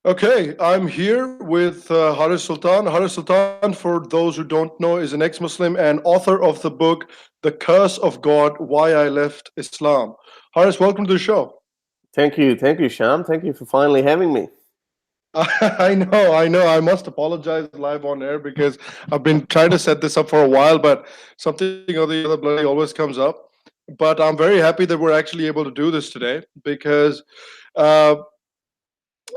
Okay, I'm here with Haris Sultan. Haris Sultan, for those who don't know, is an ex-Muslim and author of the book "The Curse of God: Why I Left Islam." Haris, welcome to the show. Thank you, Sham. Thank you for finally having me. I know. I must apologize live on air because I've been trying to set this up for a while, but something or the other bloody always comes up. But I'm very happy that we're actually able to do this today because uh,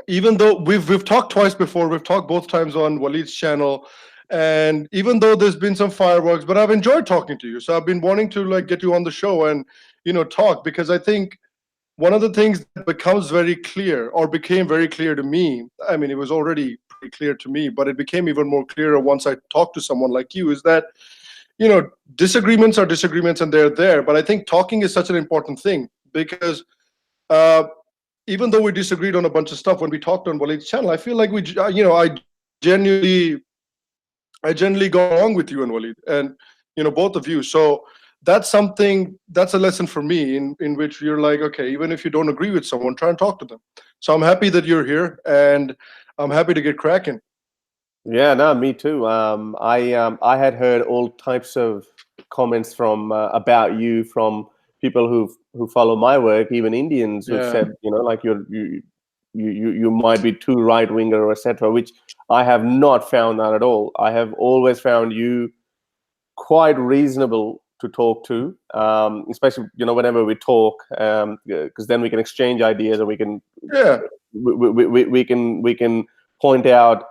even though we've talked twice before, we've talked both times on Waleed's channel, and even though there's been some fireworks, but I've enjoyed talking to you. So I've been wanting to like get you on the show and talk because I think one of the things that becomes very clear or became very clear to me, I mean, it was already pretty clear to me, but it became even more clearer once I talked to someone like you, is that disagreements are disagreements and they're there, but I think talking is such an important thing because uh, even though we disagreed on a bunch of stuff when we talked on Waleed's channel, I feel like genuinely, I genuinely got along with you and Waleed, and both of you. So that's a lesson for me in which you're like, okay, even if you don't agree with someone, try and talk to them. So I'm happy that you're here, and I'm happy to get cracking. Yeah, no, me too. I had heard all types of comments from about you from people who follow my work, even Indians who've Yeah, said, like you might be too right winger or etc. Which I have not found that at all. I have always found you quite reasonable to talk to, especially whenever we talk, because then we can exchange ideas and yeah, we can point out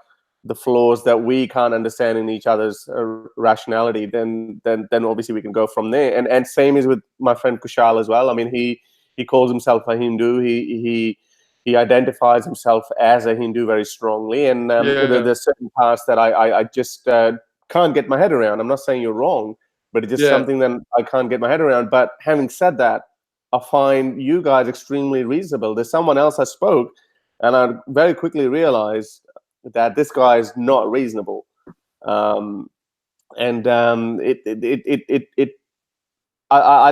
the flaws that we can't understand in each other's rationality. Then obviously we can go from there. And same is with my friend Kushal as well. I mean, he calls himself a Hindu. He identifies himself as a Hindu very strongly, and yeah, there's certain parts that I just can't get my head around. I'm not saying you're wrong, but it's just yeah. something that I can't get my head around. But having said that, I find you guys extremely reasonable. There's someone else I spoke, and I very quickly realized that this guy is not reasonable. Um, and I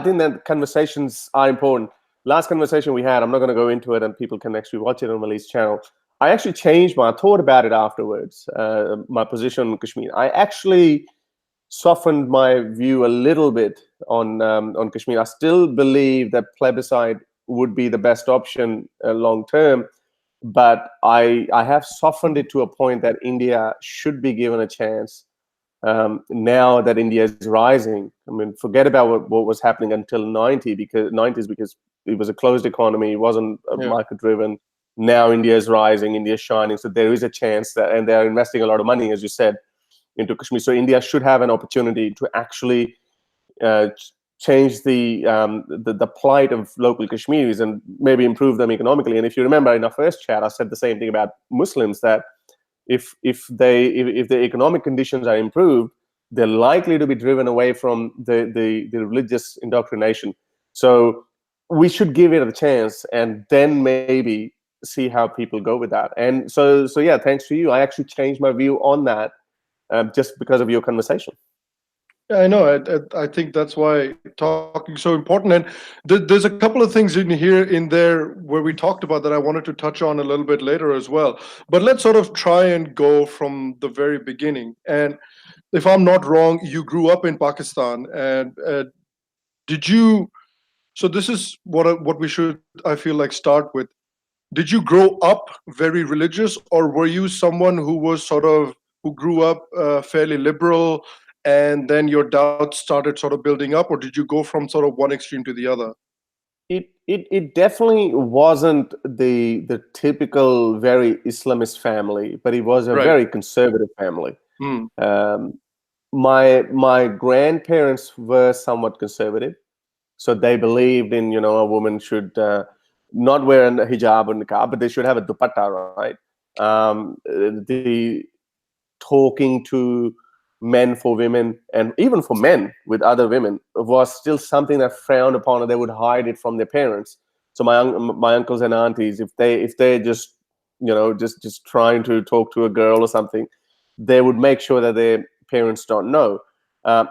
think that conversations are important. Last conversation we had, I'm not going to go into it, and people can actually watch it on Mali's channel. I actually changed my thought about it afterwards. My position on Kashmir. I actually softened my view a little bit on Kashmir. I still believe that plebiscite would be the best option long term, but I have softened it to a point that India should be given a chance. Now that India is rising, I mean, forget about what was happening until 90s because it was a closed economy, it wasn't Yeah. market driven. Now India is rising, India is shining, so there is a chance that, and they are investing a lot of money, as you said, into Kashmir. So India should have an opportunity to actually change the plight of local Kashmiris and maybe improve them economically. And if you remember in our first chat, I said the same thing about Muslims, that if the economic conditions are improved, they're likely to be driven away from the religious indoctrination. So we should give it a chance, and then maybe see how people go with that. And so yeah, thanks to you, I actually changed my view on that, just because of your conversation. Yeah, I know. I think that's why talking so important. And there's a couple of things in there where we talked about that I wanted to touch on a little bit later as well. But let's sort of try and go from the very beginning. And if I'm not wrong, you grew up in Pakistan, and did you? So this is what we should, I feel like, start with. Did you grow up very religious, or were you someone who was sort of who grew up fairly liberal, and then your doubts started sort of building up, or did you go from sort of one extreme to the other? It definitely wasn't the typical very Islamist family, but it was a Right. very conservative family. Hmm. Um, my grandparents were somewhat conservative, so they believed in, a woman should not wear a hijab or niqab, but they should have a dupatta, right? The talking to men for women, and even for men with other women, was still something that frowned upon, and they would hide it from their parents. So my uncles and aunties, if they just just trying to talk to a girl or something, they would make sure that their parents don't know.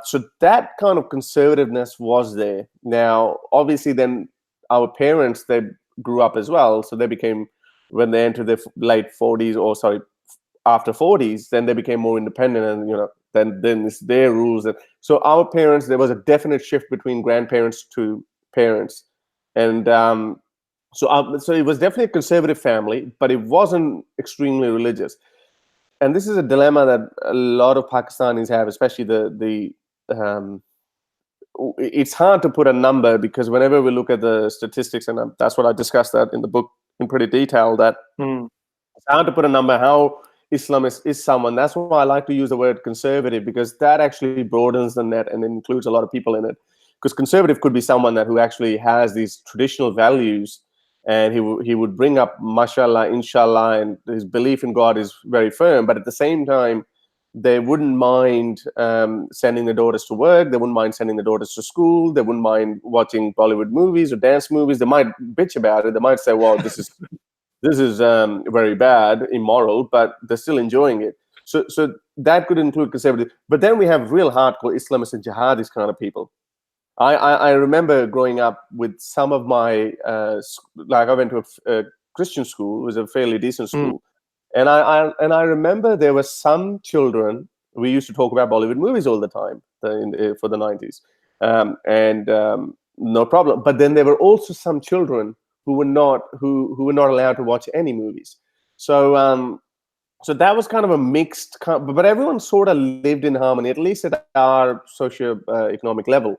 So that kind of conservativeness was there. Now, obviously, then our parents, they grew up as well, so they became when they entered their late 40s, or sorry, after 40s, then they became more independent, and then it's their rules. And so our parents, there was a definite shift between grandparents to parents, and so it was definitely a conservative family, but it wasn't extremely religious. And this is a dilemma that a lot of Pakistanis have, especially it's hard to put a number, because whenever we look at the statistics, and that's what I discussed that in the book in pretty detail, that it's hard to put a number how Islamist is someone. That's why I like to use the word conservative, because that actually broadens the net and includes a lot of people in it. Because conservative could be someone who actually has these traditional values, and he would bring up mashallah, inshallah, and his belief in God is very firm, but at the same time, they wouldn't mind sending their daughters to work. They wouldn't mind sending their daughters to school. They wouldn't mind watching Bollywood movies or dance movies. They might bitch about it. They might say, well, this is very bad, immoral, but they're still enjoying it. So that could include conservative. But then we have real hardcore Islamists and jihadis kind of people. I remember growing up with some of my, I went to a Christian school. It was a fairly decent school. And I remember there were some children, we used to talk about Bollywood movies all the time for the 90s, and no problem. But then there were also some children who were not allowed to watch any movies. So so that was kind of a mixed, but everyone sort of lived in harmony, at least at our socio-economic level.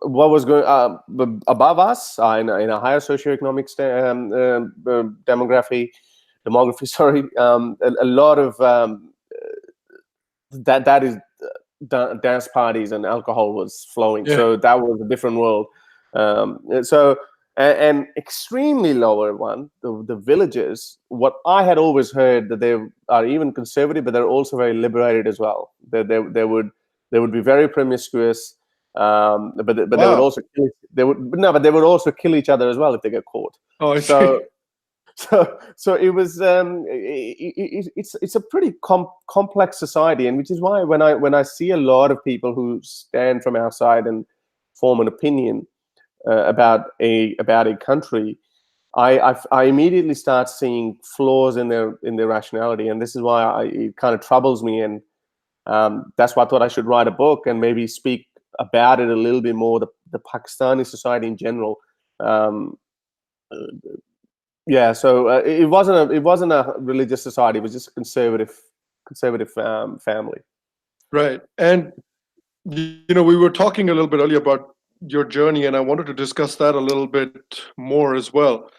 What was going above us in a higher socioeconomic demography, sorry, a lot of that is dance parties and alcohol was flowing. Yeah. So that was a different world. So and extremely lower one, the villages. What I had always heard, that they are even conservative, but they're also very liberated as well. They would be very promiscuous. But they would also they would also kill each other as well if they get caught. Oh, I see. So it was it's a pretty complex society, and which is why when I see a lot of people who stand from outside and form an opinion about a country, I immediately start seeing flaws in their rationality, and this is why it kind of troubles me, and that's why I thought I should write a book and maybe speak about it a little bit more, the Pakistani society in general. Yeah, so it wasn't a religious society. It was just a conservative family. Right, and we were talking a little bit earlier about your journey, and I wanted to discuss that a little bit more as well.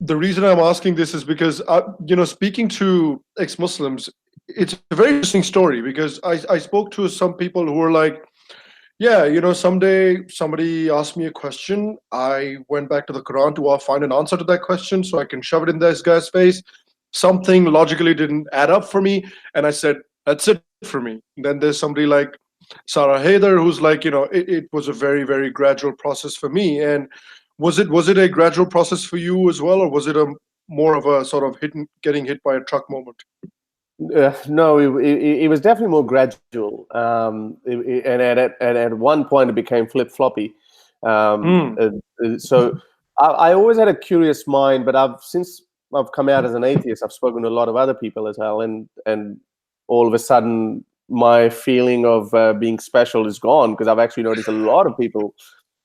The reason I'm asking this is because speaking to ex-Muslims, it's a very interesting story, because I spoke to some people who were like, yeah, someday somebody asked me a question. I went back to the Quran to find an answer to that question so I can shove it in this guy's face. Something logically didn't add up for me, and I said, that's it for me. And then there's somebody like Sarah Haider who's like, it was a very, very gradual process for me. And was it a gradual process for you as well, or was it a more of a sort of getting hit by a truck moment? No, it was definitely more gradual, and at one point it became flip-floppy. So I always had a curious mind, but since I've come out as an atheist, I've spoken to a lot of other people as well, and all of a sudden my feeling of being special is gone, because I've actually noticed a lot of people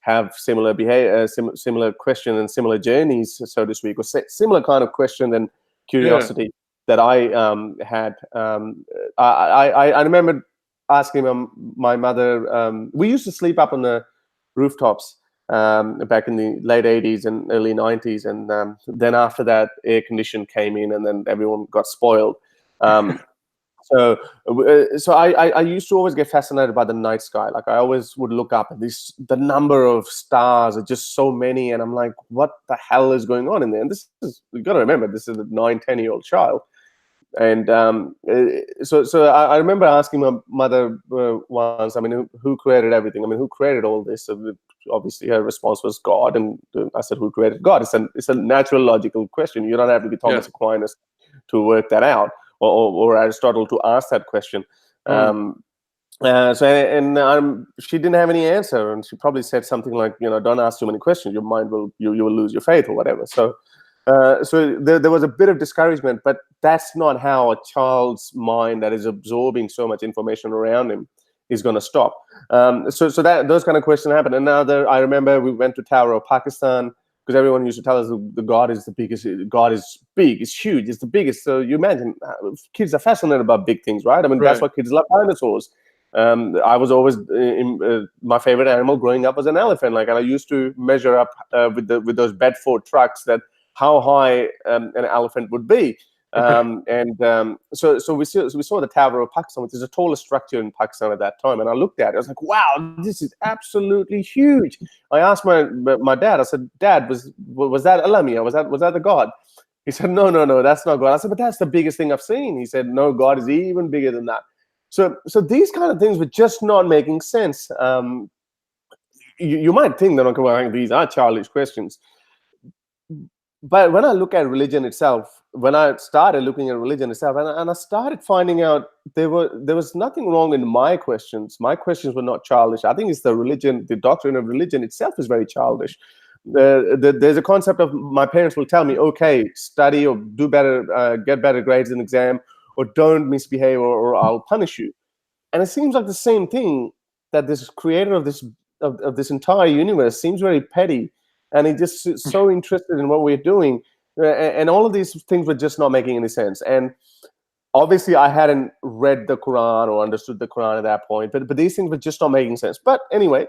have similar behavior, similar question and similar journeys, so to speak, or similar kind of question and curiosity. Yeah. That I had. I remember asking my mother. We used to sleep up on the rooftops back in the late 80s and early 90s, and then after that, air condition came in, and then everyone got spoiled. So I used to always get fascinated by the night sky. Like, I always would look up, and the number of stars are just so many, and I'm like, what the hell is going on in there? And you got to remember, this is a 9-10-year-old child. And so I remember asking my mother once, I mean, who created everything? I mean, who created all this? So obviously her response was God. And I said, who created God? It's a natural, logical question. You don't have to be Thomas Aquinas to work that out, or Aristotle to ask that question. She didn't have any answer, and she probably said something like, don't ask too many questions. Your mind will you will lose your faith or whatever. So there was a bit of discouragement, but that's not how a child's mind that is absorbing so much information around him is going to stop. So that those kind of questions happen. Another, I remember we went to Tower of Pakistan, because everyone used to tell us the God is the biggest. God is big, it's huge, it's the biggest. So you imagine kids are fascinated about big things, right? I mean, that's Right. why kids love dinosaurs. I was always my favorite animal growing up was an elephant. Like, and I used to measure up with those Bedford trucks that how high an elephant would be. So we saw the Tower of Pakistan, which is the tallest structure in Pakistan at that time. And I looked at it, I was like, wow, this is absolutely huge. I asked my dad, I said, Dad, was that Alamia? Was that the God? He said, no, that's not God. I said, but that's the biggest thing I've seen. He said, no, God is even bigger than that. So these kind of things were just not making sense. You might think that, okay, well, these are childish questions. But when I look at religion itself, when I started looking at religion itself, and I started finding out there was nothing wrong in my questions. My questions were not childish. I think it's the doctrine of religion itself is very childish. There's a concept of, my parents will tell me, okay, study or do better, get better grades in the exam, or don't misbehave, or I'll punish you. And it seems like the same thing, that this creator of this entire universe seems very petty, and he just is so interested in what we're doing, and all of these things were just not making any sense. And obviously, I hadn't read the Quran or understood the Quran at that point, but these things were just not making sense. But anyway,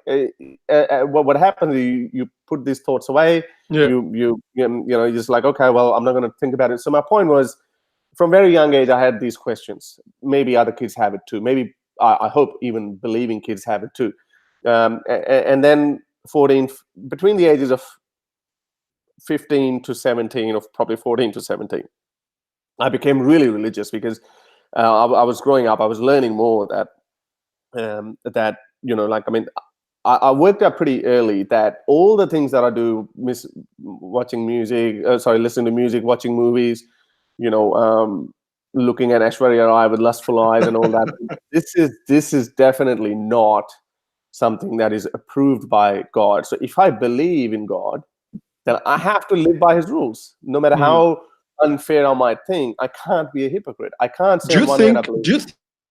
what happened? You put these thoughts away. Yeah. You're just like, okay, well, I'm not going to think about it. So my point was, from very young age, I had these questions. Maybe other kids have it too. Maybe I hope even believing kids have it too. And then between the ages of 15 to 17, or probably 14 to 17, I became really religious, because I was growing up. I was learning more that like, I mean, I worked out pretty early that all the things that I do, watching music, listening to music, watching movies, looking at Aishwarya Rai with lustful eyes and all that. This is definitely not something that is approved by God. So if I believe in God, then I have to live by his rules, no matter how unfair I might think. I can't be a hypocrite. I can't say on one hand I believe. Do you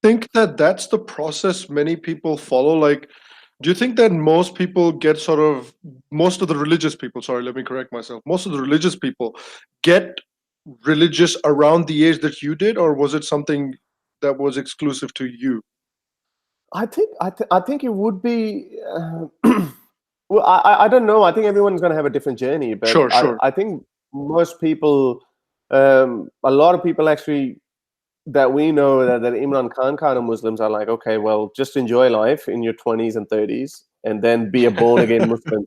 think that that's the process many people follow? Like, do you think that most people get most of the religious people, sorry, let me correct myself, most of the religious people get religious around the age that you did, or was it something that was exclusive to you? I think it would be. Well, I don't know. I think everyone's going to have a different journey, but Sure. I think most people, a lot of people actually that we know that Imran Khan kind of Muslims are like, okay, well, just enjoy life in your 20s and 30s, and then be a born again Muslim.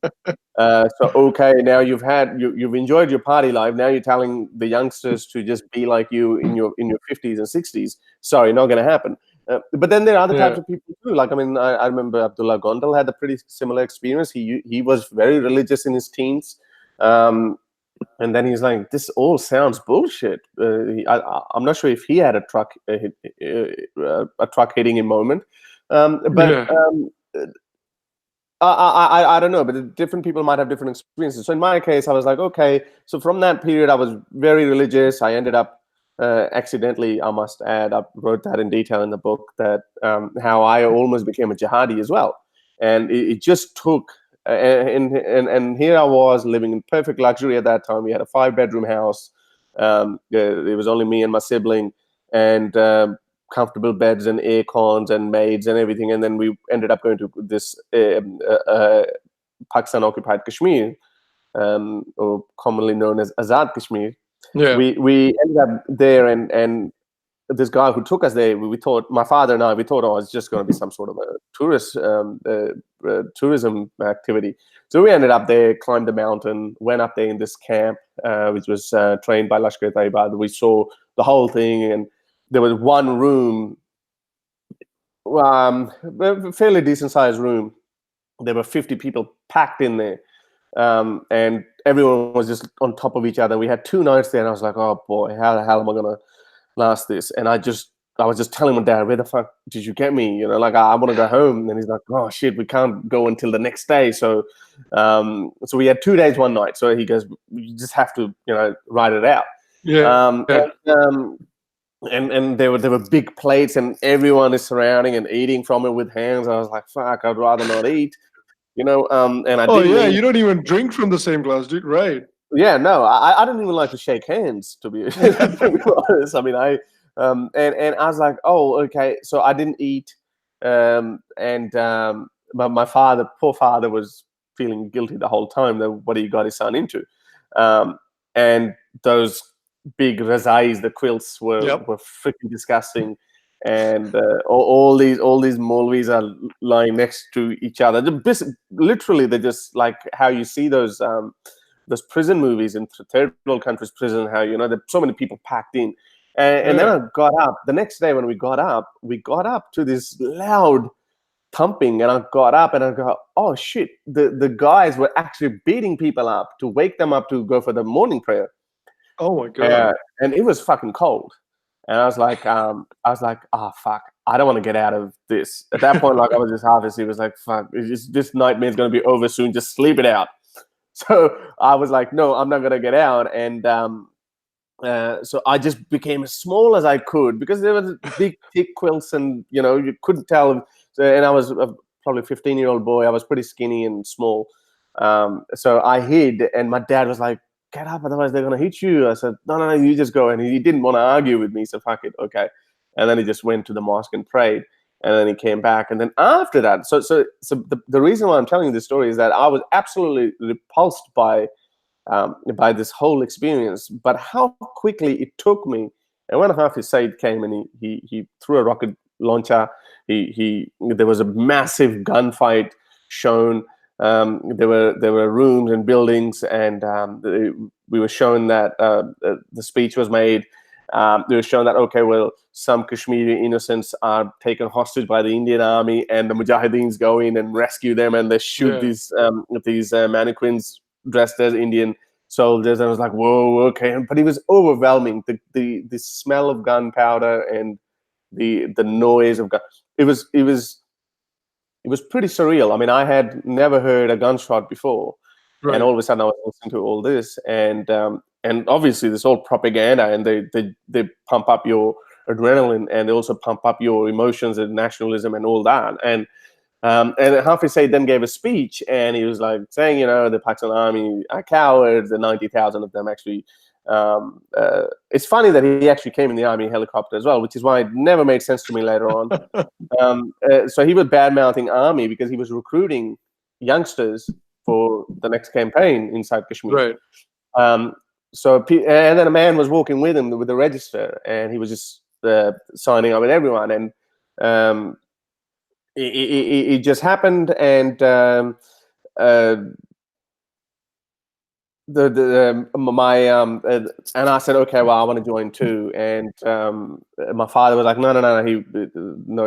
So okay, now you've enjoyed your party life. Now you're telling the youngsters to just be like you in your 50s and 60s. Sorry, not going to happen. But then there are other types of people too. Like, I mean, I remember Abdullah Gondal had a pretty similar experience. He was very religious in his teens, and then he's like, "This all sounds bullshit." I'm not sure if he had a truck hitting him moment, but I don't know. But different people might have different experiences. So in my case, I was like, okay. So from that period, I was very religious. I ended up. Accidentally, I must add, I wrote that in detail in the book, that how I almost became a jihadi as well, and it just took. And here I was living in perfect luxury at that time. We had a 5-bedroom house. It was only me and my sibling, and comfortable beds and air cons and maids and everything. And then we ended up going to this Pakistan-occupied Kashmir, or commonly known as Azad Kashmir. Yeah. We ended up there, and this guy who took us there, we thought, my father and I, we thought, oh, it's just going to be some sort of a tourism activity. So we ended up there, climbed the mountain, went up there in this camp, which was trained by Lashkar-e-Taiba. We saw the whole thing, and there was one room, a fairly decent sized room. There were 50 people packed in there. And everyone was just on top of each other. We had 2 nights there, and I was like, oh boy, how the hell am I going to last this? And I just I was just telling my dad, where the fuck did you get me? You know, like I want to go home. And he's like, oh shit, we can't go until the next day. So, so we had 2 days, 1 night. So he goes, you just have to, you know, write it out. Yeah. And there were big plates, and everyone is surrounding and eating from it with hands. I was like, fuck, I'd rather not eat, you know. And I Oh didn't yeah, eat. you don't even drink from the same glass, dude. Right. Yeah, no, I didn't even like to shake hands, to be, to be honest. I mean, and I was like, oh, okay. So I didn't eat, my father, poor father, was feeling guilty the whole time that what he got his son into, and those big razais, the quilts were Yep. freaking disgusting, and all these Molvis are lying next to each other. Literally, they're just like how you see those prison movies in third world countries prison, how, you know, there's so many people packed in. And then I got up the next day. When we got up to this loud thumping, and I got up and I go, oh shit, the guys were actually beating people up to wake them up to go for the morning prayer. Oh my god. And it was fucking cold. And I was like, oh fuck, I don't want to get out of this. At that point, like, I was just harvest. It was like, fuck, this nightmare's gonna be over soon. Just sleep it out. So I was like, no, I'm not gonna get out. And so I just became as small as I could, because there was big thick quilts, and you know, you couldn't tell. So, and I was probably a 15-year-old boy. I was pretty skinny and small. So I hid, and my dad was like, get up, otherwise they're gonna hit you. I said, no, you just go. And he didn't want to argue with me, so fuck it, okay. And then he just went to the mosque and prayed, and then he came back. And then after that, so the reason why I'm telling you this story is that I was absolutely repulsed by this whole experience, but how quickly it took me. And when Hafiz Said came and he threw a rocket launcher, there was a massive gunfight shown. There were rooms and buildings, and we were shown that the speech was made. They were shown that, okay, well, some Kashmiri innocents are taken hostage by the Indian army, and the Mujahideens go in and rescue them, and they shoot these mannequins dressed as Indian soldiers. And I was like, whoa, okay. But it was overwhelming. The smell of gunpowder and the noise of gun. It was pretty surreal. I mean, I had never heard a gunshot before, and all of a sudden I was listening to all this, and obviously this whole propaganda, and they pump up your adrenaline, and they also pump up your emotions and nationalism and all that. And Hafiz Said then gave a speech, and he was like saying, you know, the Pakistan army are cowards. The 90,000 of them actually. It's funny that he actually came in the army helicopter as well, which is why it never made sense to me later on. So he was bad-mouthing army because he was recruiting youngsters for the next campaign inside Kashmir. Right. And then a man was walking with him with the register, and he was just signing up with everyone. And it just happened, and and I said, okay, well, I want to join too. And my father was like, no,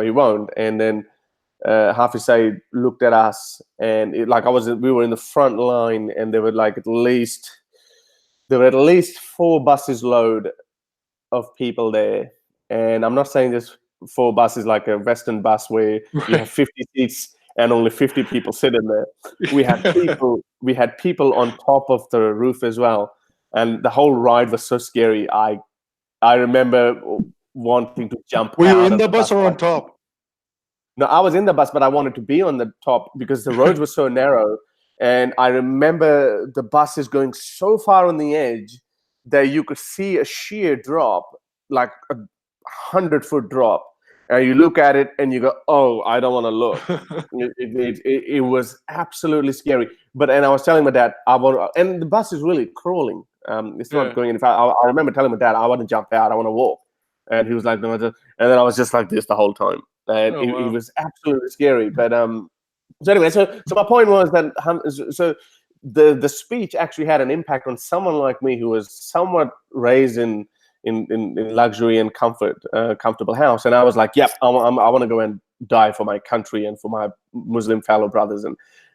he won't. And then Hafiz Said looked at us, and we were in the front line, and there were at least 4 buses load of people there. And I'm not saying this 4 buses like a Western bus where you have 50 seats and only 50 people sitting there. We had people on top of the roof as well, and the whole ride was so scary. I remember wanting to jump out. Were you in the bus or on top? No, I was in the bus, but I wanted to be on the top because the roads were so narrow. And I remember the bus is going so far on the edge that you could see a sheer drop, like a 100-foot drop. And you look at it and you go, oh, I don't want to look. It was absolutely scary. And I was telling my dad, and the bus is really crawling. It's not going any far. I remember telling my dad, I want to jump out, I want to walk. And he was like, no. And then I was just like this the whole time. And it was absolutely scary. But so anyway, so my point was that the speech actually had an impact on someone like me who was somewhat raised in luxury and comfortable house. And I was like, yep, I want to go and die for my country and for my Muslim fellow brothers.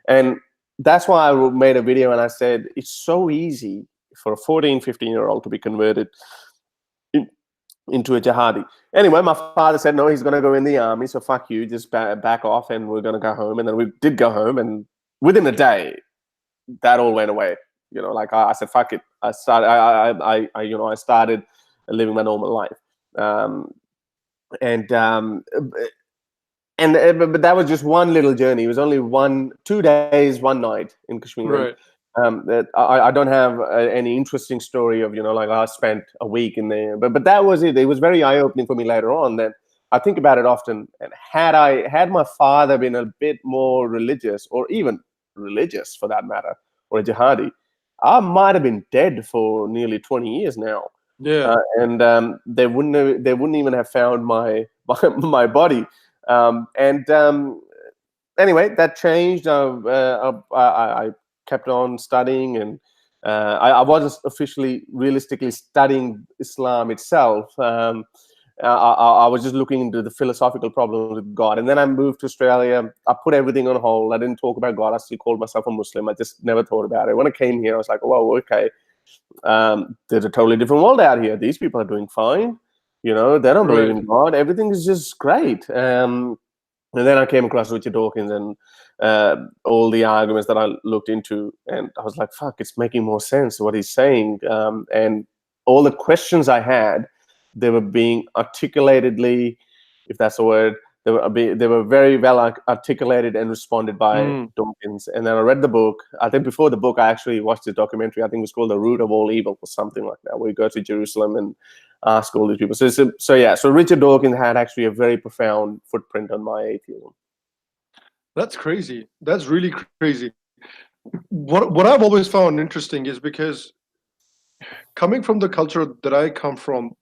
And that's why I made a video, and I said, it's so easy for a 14, 15-year-old to be converted into a jihadi. Anyway, my father said, no, he's going to go in the army, so fuck you, just back off, and we're going to go home. And then we did go home, and within a day, that all went away. Like I said, fuck it. I started living my normal life. But that was just one little journey. It was only 2 days, 1 night in Kashmir. Right. That I don't have any interesting story of like I spent a week in there, but that was it. It was very eye-opening for me later on. That I think about it often. And had my father been a bit more religious, or even religious for that matter, or a jihadi, I might have been dead for nearly 20 years now. Yeah. And they wouldn't even have found my body. Anyway, that changed. I kept on studying, and I wasn't officially, realistically studying Islam itself. I was just looking into the philosophical problems with God. And then I moved to Australia. I put everything on hold. I didn't talk about God. I still called myself a Muslim. I just never thought about it. When I came here, I was like, oh, okay. There's a totally different world out here. These people are doing fine. They don't believe in God. Everything is just great. And then I came across Richard Dawkins and all the arguments that I looked into, and I was like, fuck, it's making more sense what he's saying. And all the questions I had, they were being articulatedly, if that's a word, they were very well articulated and responded by Dawkins. And then I read the book. I think before the book, I actually watched the documentary. I think it was called The Root of All Evil or something like that, where you go to Jerusalem and ask all these people. So Richard Dawkins had actually a very profound footprint on my atheism. That's crazy. That's really crazy. What I've always found interesting is because coming from the culture that I come from,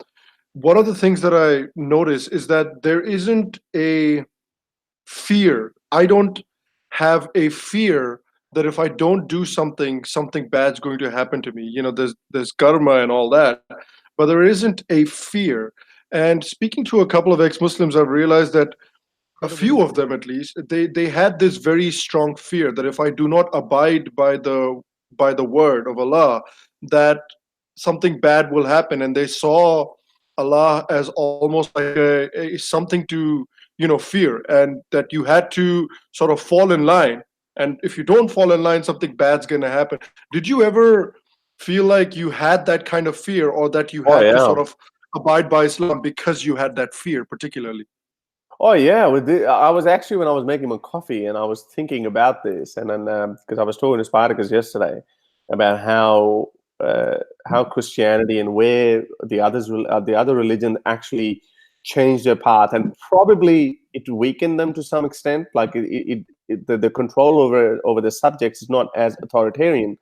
one of the things that I notice is that there isn't a fear. I don't have a fear that if I don't do something bad's going to happen to me. There's karma and all that, but there isn't a fear. And speaking to a couple of ex-Muslims, I've realized that a few of them, at least, they had this very strong fear that if I do not abide by the word of Allah, that something bad will happen. And they saw Allah as almost like a something to fear, and that you had to sort of fall in line. And if you don't fall in line, something bad's going to happen. Did you ever feel like you had that kind of fear, or that you had to sort of abide by Islam because you had that fear particularly? Oh yeah, I was actually, when I was making my coffee, and I was thinking about this, and then because I was talking to Spartacus yesterday about how Christianity and where the other religion actually changed their path, and probably it weakened them to some extent. Like the control over the subjects is not as authoritarian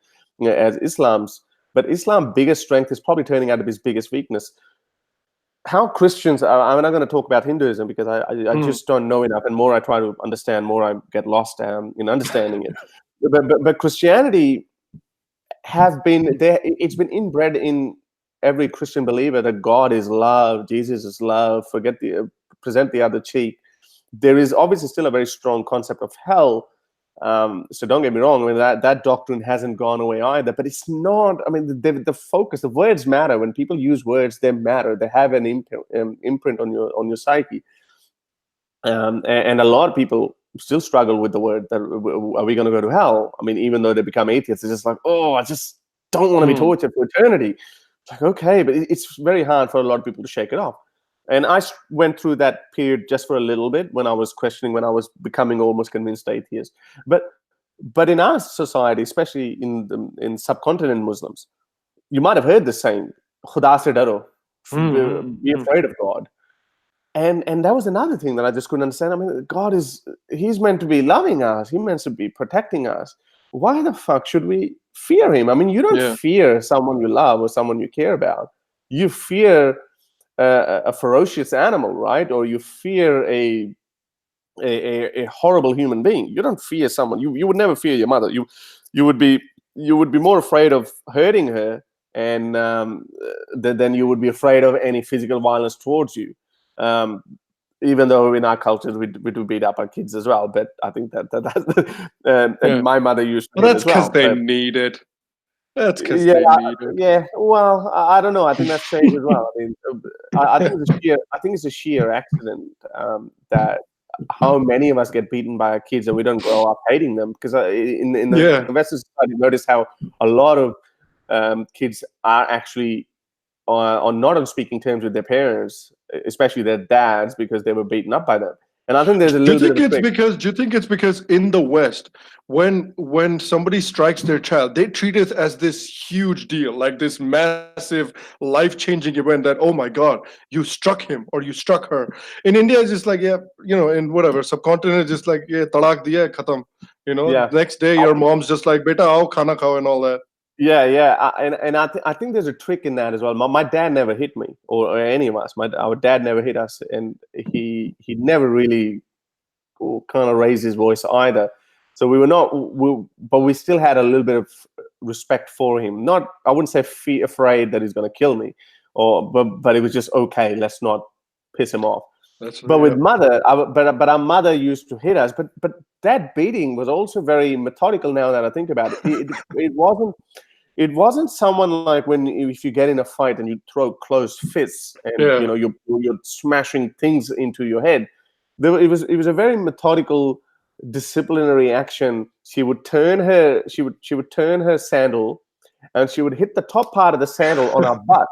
as Islam's, but Islam's biggest strength is probably turning out to be his biggest weakness. How Christians, I'm not going to talk about Hinduism because I just don't know enough, and more I try to understand, more I get lost in understanding it. But Christianity have been there. It's been inbred in every Christian believer that God is love, Jesus is love. Present the other cheek. There is obviously still a very strong concept of hell. So don't get me wrong. I mean, that doctrine hasn't gone away either. But it's not. I mean, the focus, the words matter. When people use words, they matter. They have an imprint on your psyche. And a lot of people still struggle with the word that are we going to go to hell? I mean, even though they become atheists, it's just like, oh, I just don't want to be tortured for eternity. It's like, okay, but it's very hard for a lot of people to shake it off. And I went through that period just for a little bit when I was questioning, when I was becoming almost convinced atheist. But in our society, especially in subcontinent Muslims, you might have heard the saying, "Khuda se daro," be afraid of God. And that was another thing that I just couldn't understand. I mean, he's meant to be loving us. He's meant to be protecting us. Why the fuck should we fear him? I mean, you don't fear someone you love or someone you care about. You fear a ferocious animal, right? Or you fear a horrible human being. You don't fear someone. You would never fear your mother. You would be more afraid of hurting her, and than you would be afraid of any physical violence towards you. Even though in our cultures we do beat up our kids as well, but I think that's and my mother used to. Well, that's because they need it. That's because Yeah, they need it. yeah. Well, I don't know. I think that's changed as well. I mean, I think it's a sheer. I think it's a sheer accident that how many of us get beaten by our kids and we don't grow up hating them. Because in the Yeah. Western society, notice how a lot of kids are actually on not on speaking terms with their parents, especially their dads, because they were beaten up by them. And I think there's a Do you little bit of think a it's trick. because do you think it's because in the West, when somebody strikes their child, they treat it as this huge deal, like this massive life-changing event that, oh my God, you struck him or you struck her. In India, it's just like, yeah, in whatever subcontinent, it's just like, yeah, talak diya, khatam. Yeah. Next day your mom's just like, beta aao khana khao and all that. Yeah, yeah, and I think there's a trick in that as well. My dad never hit me or any of us. Our dad never hit us, and he never really kind of raised his voice either. So we were not, but we still had a little bit of respect for him. Not, I wouldn't say afraid that he's going to kill me, but it was just okay. Let's not piss him off. That's But with yeah. mother, but our mother used to hit us. But that beating was also very methodical. Now that I think about it, it wasn't someone like if you get in a fight and you throw closed fists and Yeah. you're smashing things into your head. It was a very methodical disciplinary action. She would turn her sandal and she would hit the top part of the sandal on our butt.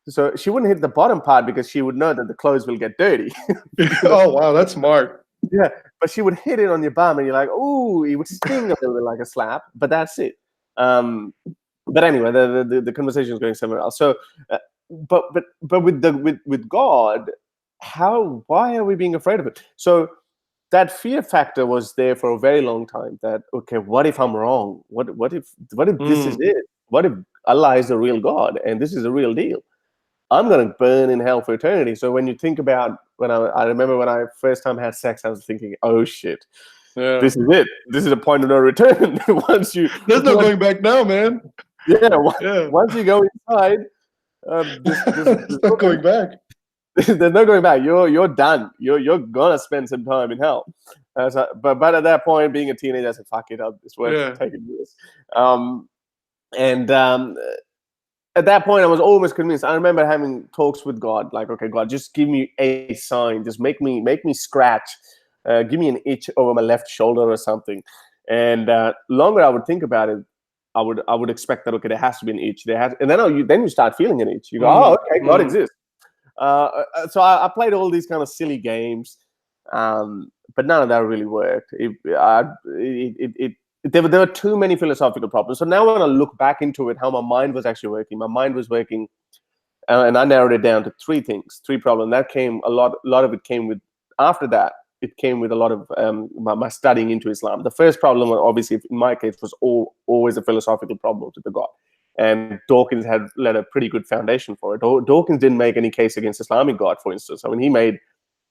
So she wouldn't hit the bottom part because she would know that the clothes will get dirty. Oh wow, that's smart. Yeah, but she would hit it on your bum and you're like, ooh, it would sting a little bit like a slap, but that's it. But anyway, the conversation is going somewhere else. So, but with God, why are we being afraid of it? So that fear factor was there for a very long time. That okay, what if I'm wrong? What if this is it? What if Allah is the real God and this is the real deal? I'm going to burn in hell for eternity. So when you think about I remember when I first time had sex, I was thinking, oh shit. Yeah. This is it. This is a point of no return. There's no going back now, man. Yeah, Yeah. once you go inside, There's no going back. there's no going back. You're done. You're gonna spend some time in hell. But at that point, being a teenager, I said, "Fuck it, it's worth taking this." At that point, I was almost convinced. I remember having talks with God, like, "Okay, God, just give me a sign. Just make me scratch. Give me an itch over my left shoulder or something." And longer I would think about it, I would expect that okay, there has to be an itch. And then you start feeling an itch. You go, oh, okay, God exists. So I played all these kind of silly games, but none of that really worked. There were too many philosophical problems. So now when I look back into it, how my mind was actually working, and I narrowed it down to three things, three problems. That came a lot of it came with after that. It came with a lot of my studying into Islam. The first problem, obviously, in my case, was always a philosophical problem to the God. And Dawkins had laid a pretty good foundation for it. Dawkins didn't make any case against Islamic God, for instance. I mean, he made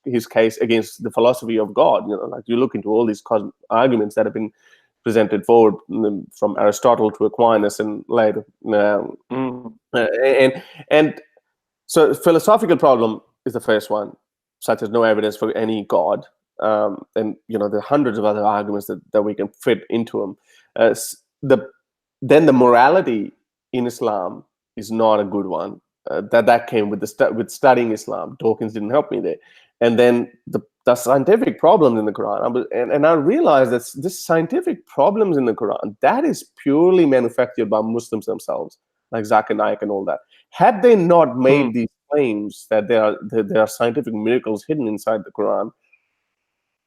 his case against the philosophy of God. Like you look into all these arguments that have been presented forward from Aristotle to Aquinas and later. And so philosophical problem is the first one, such as no evidence for any God. And there are hundreds of other arguments that we can fit into them. Then the morality in Islam is not a good one. That came with with studying Islam. Dawkins didn't help me there. And then the scientific problems in the Quran. And I realized that this scientific problems in the Quran, that is purely manufactured by Muslims themselves, like Zakir Naik and all that. Had they not made these claims that there are scientific miracles hidden inside the Quran,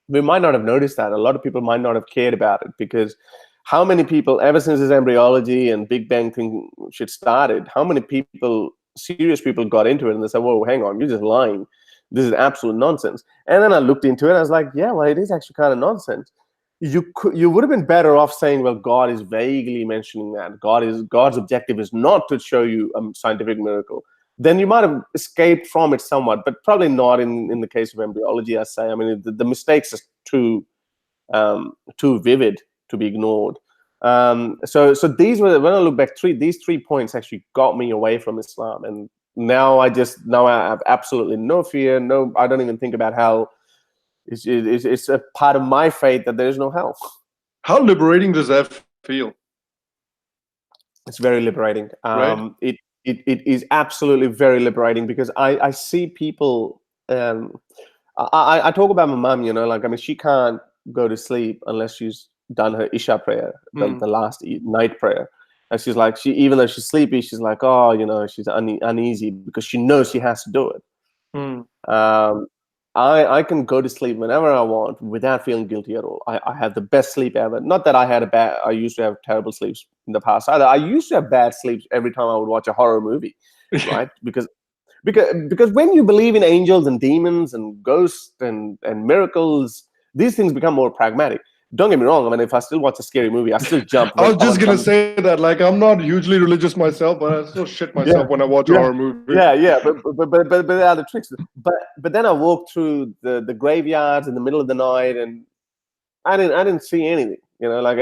we might not have noticed that. A lot of people might not have cared about it, because how many people, ever since this embryology and Big Bang thing shit started, how many people, serious people, got into it and they said, whoa, hang on, you're just lying. This is absolute nonsense. And then I looked into it and I was like, yeah, well, it is actually kind of nonsense. You would have been better off saying, well, God is vaguely mentioning that. God's objective is not to show you a scientific miracle. Then you might have escaped from it somewhat, but probably not in the case of embryology, I say. I mean, the mistakes are too vivid to be ignored. So these were, when I look back, these 3 points actually got me away from Islam. And now I have absolutely no fear. No, I don't even think about hell. It's a part of my faith that there is no hell. How liberating does that feel? It's very liberating. right? It is absolutely very liberating, because I see people. I talk about my mum. Like, I mean, she can't go to sleep unless she's done her Isha prayer, Mm, the last night prayer. And she's like, even though she's sleepy, she's like, oh, she's uneasy, because she knows she has to do it. mm, Um, I can go to sleep whenever I want without feeling guilty at all. I have the best sleep ever. Not that I used to have terrible sleeps in the past either. I used to have bad sleeps every time I would watch a horror movie, right? Because when you believe in angels and demons and ghosts and miracles, these things become more pragmatic. Don't get me wrong. I mean, if I still watch a scary movie, I still jump I when was just someone gonna comes. say that, like, I'm not hugely religious myself, but I still shit Yeah, myself when I watch a yeah, horror movie. yeah. But there are the tricks. But then I walked through the graveyards in the middle of the night, and I didn't see anything. Like,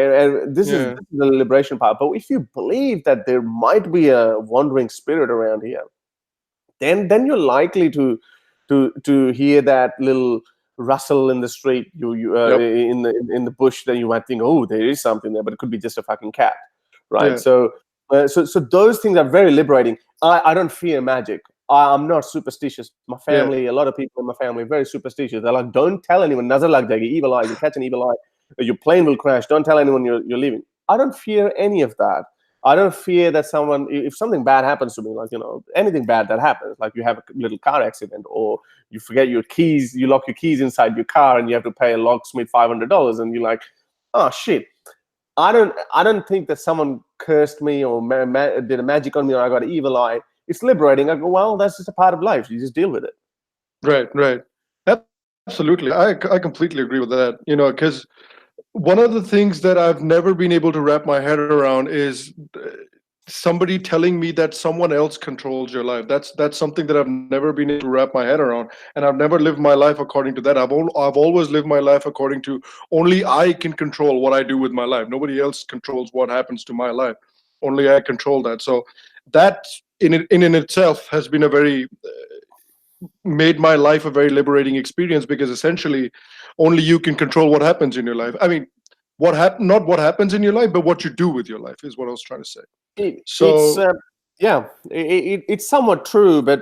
this Yeah, is the liberation part. But if you believe that there might be a wandering spirit around here, then you're likely to hear that little rustle in the street, you yep, in the bush. Then you might think, oh, there is something there, but it could be just a fucking cat, right? yeah, So those things are very liberating. I don't fear magic. I'm not superstitious. My yeah, family, a lot of people in my family are very superstitious. They're like, don't tell anyone. Nazar lag jayegi, evil eye. You catch an evil eye, your plane will crash. Don't tell anyone you're leaving. I don't fear any of that. I don't fear that if something bad happens to me, like, anything bad that happens, like you have a little car accident, or you forget your keys, you lock your keys inside your car and you have to pay a locksmith $500, and you're like, oh shit. I don't think that someone cursed me or did a magic on me, or I got an evil eye. It's liberating. I go, well, that's just a part of life. You just deal with it. right, right. Absolutely, I completely agree with that. Because one of the things that I've never been able to wrap my head around is somebody telling me that someone else controls your life. That's something that I've never been able to wrap my head around, and I've never lived my life according to that. I've always lived my life according to only I can control what I do with my life. Nobody else controls what happens to my life. Only I control that. So that in itself has been a very made my life a very liberating experience, because essentially only you can control what happens in your life. I mean, not what happens in your life, but what you do with your life is what I was trying to say. It's So yeah, it's somewhat true, but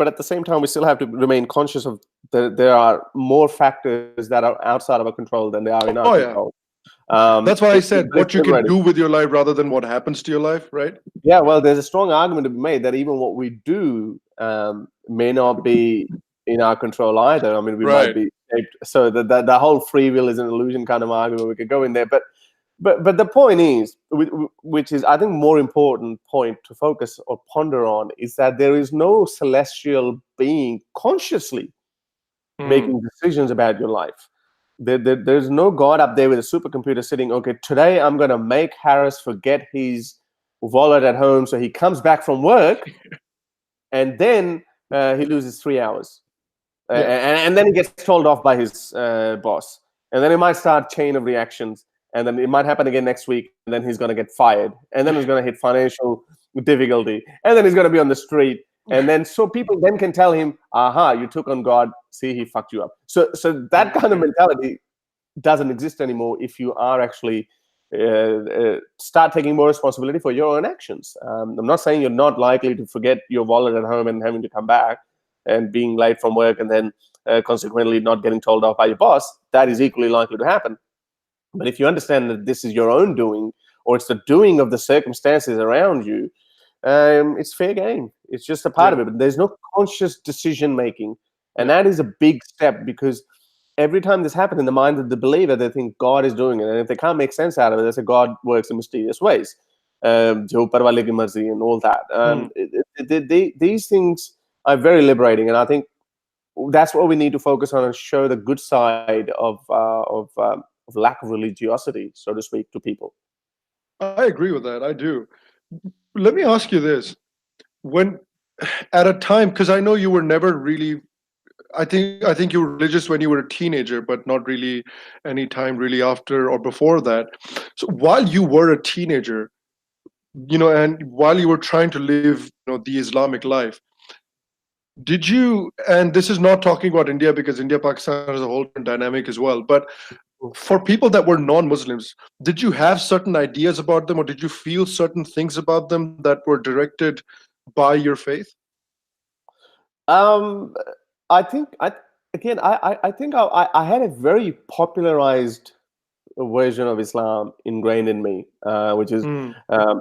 at the same time, we still have to remain conscious of there are more factors that are outside of our control than they are in our oh yeah, control. that's why I said But it's what you can liberating. do with your life rather than what happens to your life, right? Yeah, well, there's a strong argument to be made that even what we do may not be in our control either. I mean, we might Right. be shaped. So the whole free will is an illusion kind of argument. We could go in there, but the point is, which is I think more important point to focus or ponder on, is that there is no celestial being consciously Hmm. making decisions about your life. There's no God up there with a supercomputer sitting, okay, today I'm going to make Harris forget his wallet at home so he comes back from work, and then he loses 3 hours. Yeah. And then he gets told off by his boss. And then it might start chain of reactions. And then it might happen again next week. And then he's going to get fired. And then he's going to hit financial difficulty. And then he's going to be on the street. And then so people then can tell him, aha, you took on God. See, he fucked you up. So that kind of mentality doesn't exist anymore if you are actually start taking more responsibility for your own actions. I'm not saying you're not likely to forget your wallet at home and having to come back and being late from work, and then consequently not getting told off by your boss. That is equally likely to happen. But if you understand that this is your own doing, or it's the doing of the circumstances around you, it's fair game. It's just a part Yeah. of it. But there's no conscious decision making, and Yeah. that is a big step, because every time this happens in the mind of the believer, they think God is doing it, and if they can't make sense out of it, they say God works in mysterious ways, Jo upar wale ki marzi and all that. Hmm. These things are very liberating, and I think that's what we need to focus on and show the good side of lack of religiosity, so to speak, to people. I agree with that. I do. Let me ask you this. When at a time, because I know you were never really, I think you were religious when you were a teenager, but not really any time really after or before that. So while you were a teenager, and while you were trying to live, the Islamic life, did you, and this is not talking about India, because India Pakistan is a whole different dynamic as well, but for people that were non-Muslims, did you have certain ideas about them, or did you feel certain things about them that were directed by your faith? Um, I think I think I had a very popularized version of Islam ingrained in me, which is Mm,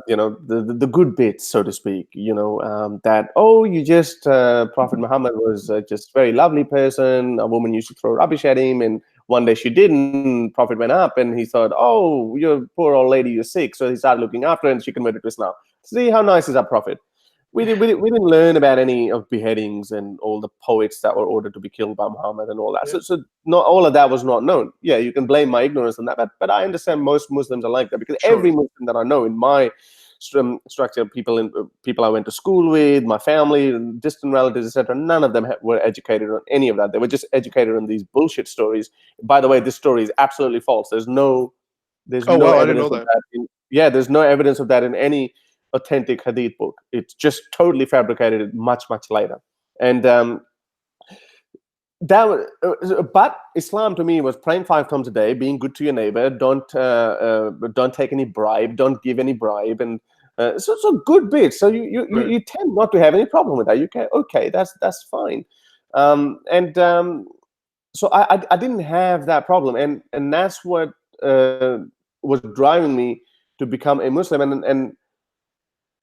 the good bits, so to speak. That you just Prophet Muhammad was just very lovely person. A woman used to throw rubbish at him, and one day she didn't. Prophet went up, and he thought, "Oh, you're a poor old lady, you're sick." So he started looking after her, and she converted to Islam. See how nice is our Prophet. We didn't learn about any of beheadings and all the poets that were ordered to be killed by Muhammad and all that. yeah. So not all of that was not known. Yeah, you can blame my ignorance on that, but I understand most Muslims are like that, because Sure. every Muslim that I know in my structure, people I went to school with, my family, distant relatives, etc., none of them were educated on any of that. They were just educated on these bullshit stories. By the way, this story is absolutely false. There's Oh no wow, I didn't know evidence of that. that. There's no evidence of that in any authentic hadith book. It's just totally fabricated much later. And but Islam to me was praying 5 times a day, being good to your neighbor, don't take any bribe, don't give any bribe, and so good bits. So Right. you tend not to have any problem with that. You can, okay, that's fine. And So I didn't have that problem, and that's what was driving me to become a Muslim. And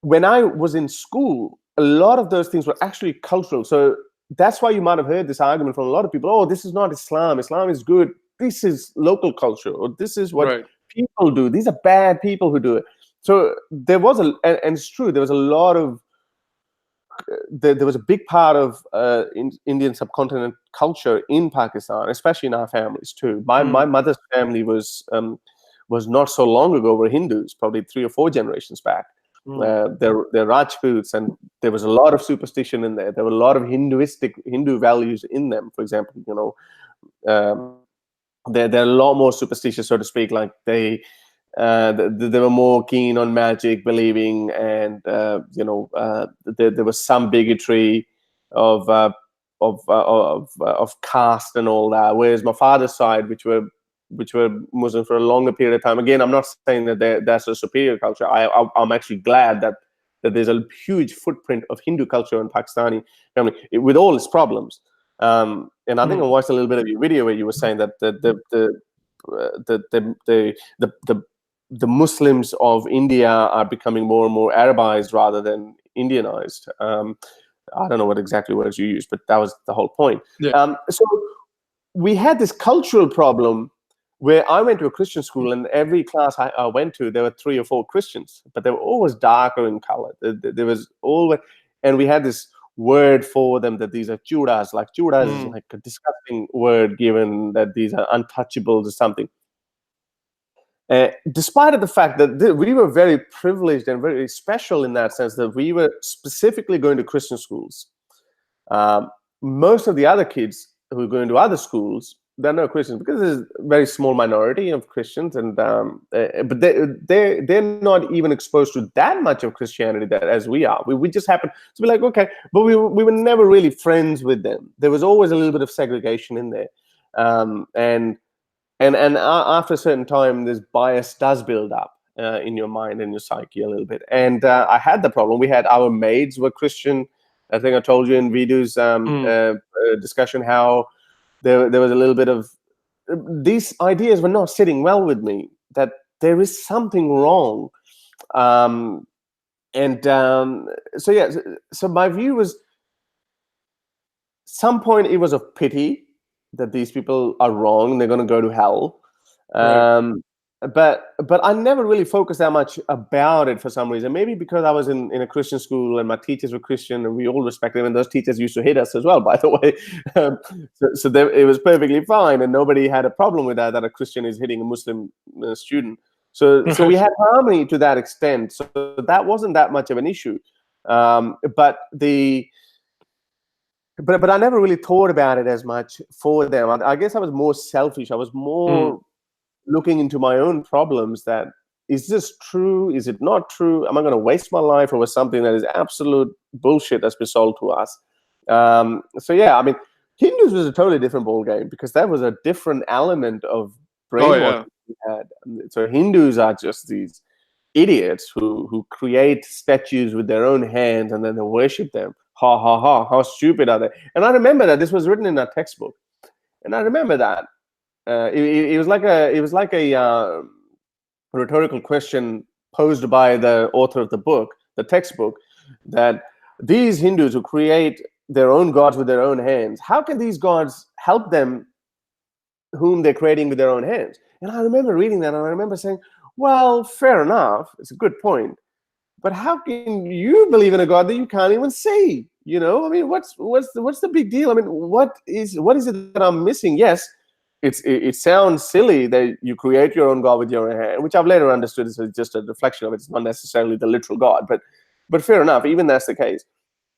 when I was in school, a lot of those things were actually cultural. So that's why you might have heard this argument from a lot of people. Oh, this is not Islam. Islam is good. This is local culture, or this is what Right. people do. These are bad people who do it. So there was and it's true, there was a lot of, there was a big part of Indian subcontinent culture in Pakistan, especially in our families too. My Mm, mother's family was not so long ago were Hindus, probably 3 or 4 generations back. mm. They're Rajputs, and there was a lot of superstition in there. There were a lot of Hindu values in them. For example, they're a lot more superstitious, so to speak. Like they were more keen on magic, believing, and there was some bigotry of caste and all that. Whereas my father's side, which were Muslim for a longer period of time. Again, I'm not saying that that's a superior culture. I'm actually glad that there's a huge footprint of Hindu culture in Pakistani family, with all its problems. And I think I Mm. watched a little bit of your video where you were saying that the Muslims of India are becoming more and more Arabized rather than Indianized. I don't know what exactly words you used, but that was the whole point. Yeah. So we had this cultural problem where I went to a Christian school, and every class I went to, there were 3 or 4 Christians, but they were always darker in color. There was always, and we had this word for them, that these are chudas. Like chudas is Mm. like a disgusting word, given that these are untouchables or something. Despite of the fact that we were very privileged and very special in that sense, that we were specifically going to Christian schools. Most of the other kids who are going to other schools, they're not Christians, because there's a very small minority of Christians, and but they're not even exposed to that much of Christianity that as we are. We just happen to be like, okay, but we were never really friends with them. There was always a little bit of segregation in there, and after a certain time, this bias does build up in your mind and your psyche a little bit. And I had the problem. We had our maids were Christian. I think I told you in Vidu's Mm. discussion how there was a little bit of, these ideas were not sitting well with me, that there is something wrong. So yeah, so my view was, some point it was of pity that these people are wrong, they're going to go to hell. Right. But I never really focused that much about it for some reason. Maybe because I was in a Christian school and my teachers were Christian and we all respected them, and those teachers used to hit us as well, by the way. It was perfectly fine, and nobody had a problem with that a Christian is hitting a Muslim student. So we had harmony to that extent. So that wasn't that much of an issue. But I never really thought about it as much for them. I guess I was more selfish. I was more Mm. looking into my own problems, that is this true? Is it not true? Am I going to waste my life over something that is absolute bullshit that's been sold to us? So yeah, I mean, Hindus was a totally different ball game, because that was a different element of Oh brainwashing yeah. we had. So Hindus are just these idiots who create statues with their own hands and then they worship them. Ha ha ha! How stupid are they? And I remember that this was written in our textbook, and I remember that it was like a rhetorical question posed by the author of the book, the textbook, that these Hindus who create their own gods with their own hands, how can these gods help them whom they're creating with their own hands? And I remember reading that and I remember saying, well, fair enough, it's a good point, but how can you believe in a God that you can't even see? You know, I mean, what's the big deal? I mean, what is it that I'm missing? Yes, it sounds silly that you create your own God with your own hand, which I've later understood is just a reflection of it. It's not necessarily the literal God, but fair enough. Even that's the case.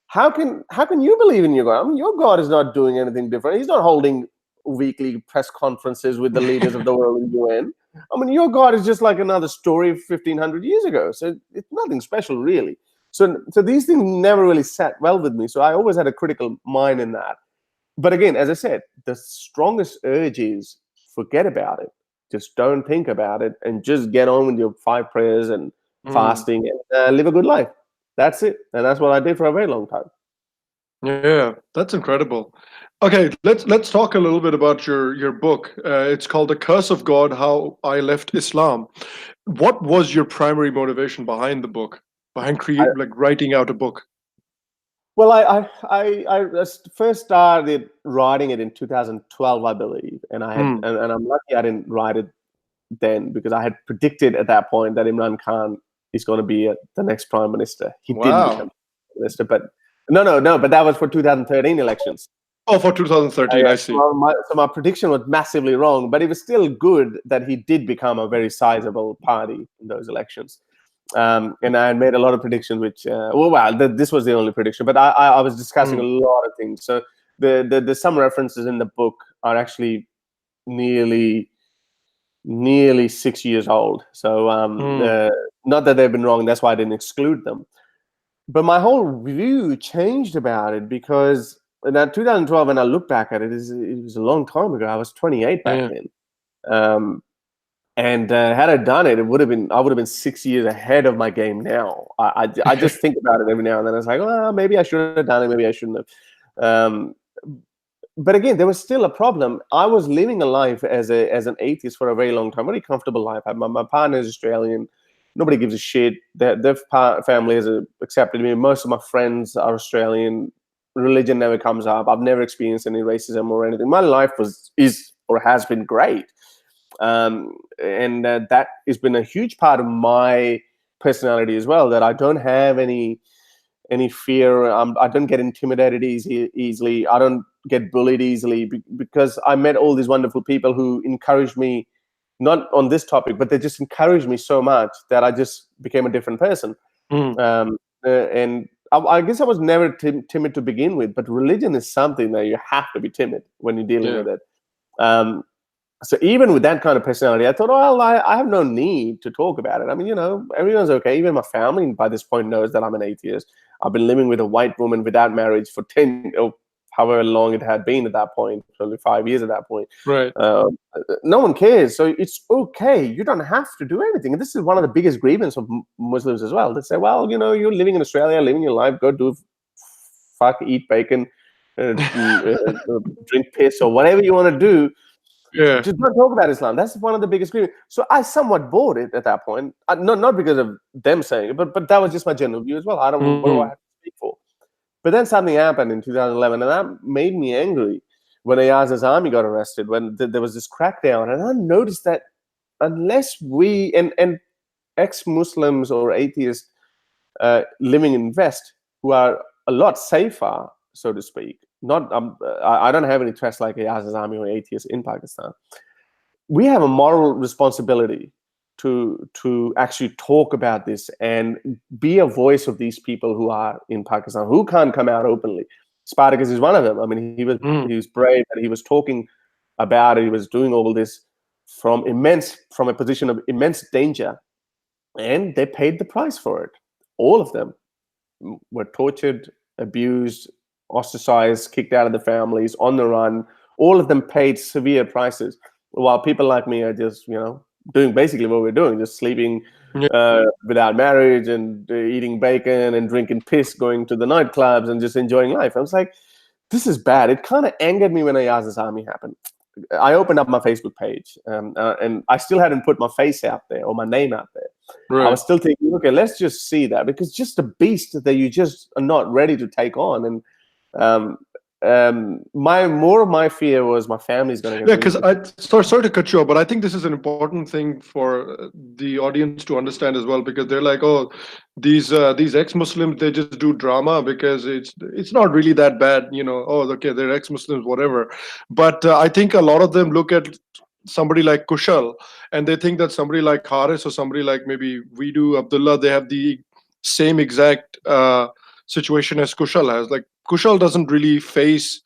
How can you believe in your God? I mean, your God is not doing anything different. He's not holding weekly press conferences with the leaders of the world in UN. I mean, your God is just like another story 1,500 years ago. So it's nothing special, really. So these things never really sat well with me. So I always had a critical mind in that. But again, as I said, the strongest urge is forget about it. Just don't think about it and just get on with your 5 prayers and Mm. fasting and live a good life. That's it. And that's what I did for a very long time. Yeah, that's incredible. Okay, let's talk a little bit about your book. It's called "The Curse of God: How I Left Islam." What was your primary motivation behind the book, behind like writing out a book? Well, I first started writing it in 2012, I believe, and Mm. and I'm lucky I didn't write it then because I had predicted at that point that Imran Khan is going to be the next prime minister. He didn't become Wow. prime minister, but no, but that was for 2013 elections. Oh, for 2013, Yeah, I see. so my prediction was massively wrong, but it was still good that he did become a very sizable party in those elections. And I made a lot of predictions, which this was the only prediction. But I was discussing a Mm. lot of things. So the some references in the book are actually nearly 6 years old. So Mm. not that they've been wrong. That's why I didn't exclude them. But my whole view changed about it because in that 2012, when I look back at it, it was a long time ago. I was 28 back Yeah. then. Um, and had I done it, I would have been 6 years ahead of my game now. I just think about it every now and then. It's like, well, maybe I should have done it. Maybe I shouldn't have. But again, there was still a problem. I was living a life as an atheist for a very long time, very comfortable life. My partner is Australian. Nobody gives a shit. Their family has accepted me. Most of my friends are Australian. Religion never comes up. I've never experienced any racism or anything. My life is or has been great. And that has been a huge part of my personality as well, that I don't have any fear. I don't get intimidated easily. I don't get bullied easily because I met all these wonderful people who encouraged me, not on this topic, but they just encouraged me so much that I just became a different person. Mm. And I guess I was never timid to begin with, but religion is something that you have to be timid when you're dealing Yeah. with it. So even with that kind of personality, I thought, well, I have no need to talk about it. I mean, everyone's okay. Even my family by this point knows that I'm an atheist. I've been living with a white woman without marriage for 10 or however long it had been at that point, only 5 years at that point. Right. No one cares. So it's okay. You don't have to do anything. And this is one of the biggest grievances of Muslims as well. They say, well, you're living in Australia, living your life, go do fuck, eat bacon, drink piss or whatever you want to do. Yeah. Just not talk about Islam. That's one of the biggest grievances. So I somewhat bought it at that point. Not because of them saying it, but that was just my general view as well. What do I Mm. have to speak for? But then something happened in 2011, and that made me angry when Ayaz's army got arrested, when there was this crackdown. And I noticed that unless we, and ex-Muslims or atheists living in West, who are a lot safer, so to speak, not I don't have any threats like Ayaz's army or atheists in Pakistan. We have a moral responsibility to actually talk about this and be a voice of these people who are in Pakistan, who can't come out openly. Spartacus is one of them. I mean, he Mm. was brave and he was talking about it. He was doing all this from a position of immense danger, and they paid the price for it. All of them were tortured, abused, ostracized, kicked out of the families, on the run. All of them paid severe prices. while people like me are just, doing basically what we're doing, just sleeping Yeah. without marriage and eating bacon and drinking piss, going to the nightclubs and just enjoying life. I was like, this is bad. It kind of angered me when Ayaz's army happened. I opened up my Facebook page, and I still hadn't put my face out there or my name out there. I Right. was still thinking, okay, let's just see that, because just a beast that you just are not ready to take on. And my fear was my family's going to get Yeah, really. because sorry to cut you off, but I think this is an important thing for the audience to understand as well, because they're like, oh, these ex-Muslims, they just do drama because it's not really that bad, Oh, okay, they're ex-Muslims, whatever. But I think a lot of them look at somebody like Kushal, and they think that somebody like Haris or somebody like maybe Vidu, Abdullah, they have the same exact situation as Kushal has. Like Kushal doesn't really face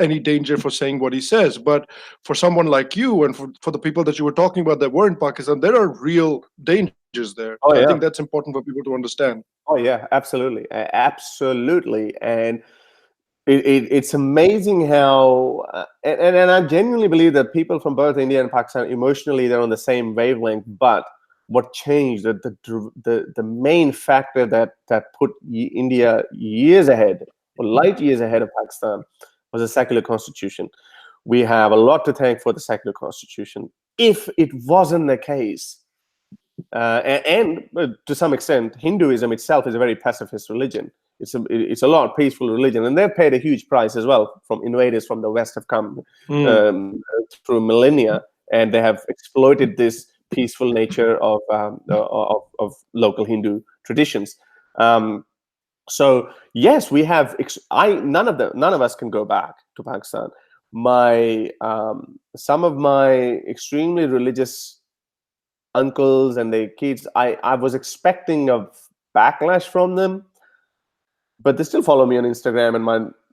any danger for saying what he says, but for someone like you and for the people that you were talking about that were in Pakistan, there are real dangers there. Oh I yeah. think that's important for people to understand. Oh yeah, absolutely, absolutely. And it's amazing how, and I genuinely believe that people from both India and Pakistan, emotionally, they're on the same wavelength. But what changed, the main factor that put India years ahead, or light years ahead of Pakistan, was a secular constitution. We have a lot to thank for the secular constitution. If it wasn't the case, and to some extent, Hinduism itself is a very pacifist religion. It's a lot peaceful religion, and they've paid a huge price as well. From invaders from the West have come through millennia, and they have exploited this peaceful nature of local Hindu traditions. So yes, we have. None of us can go back to Pakistan. Some of my extremely religious uncles and their kids, I was expecting a backlash from them, but they still follow me on Instagram and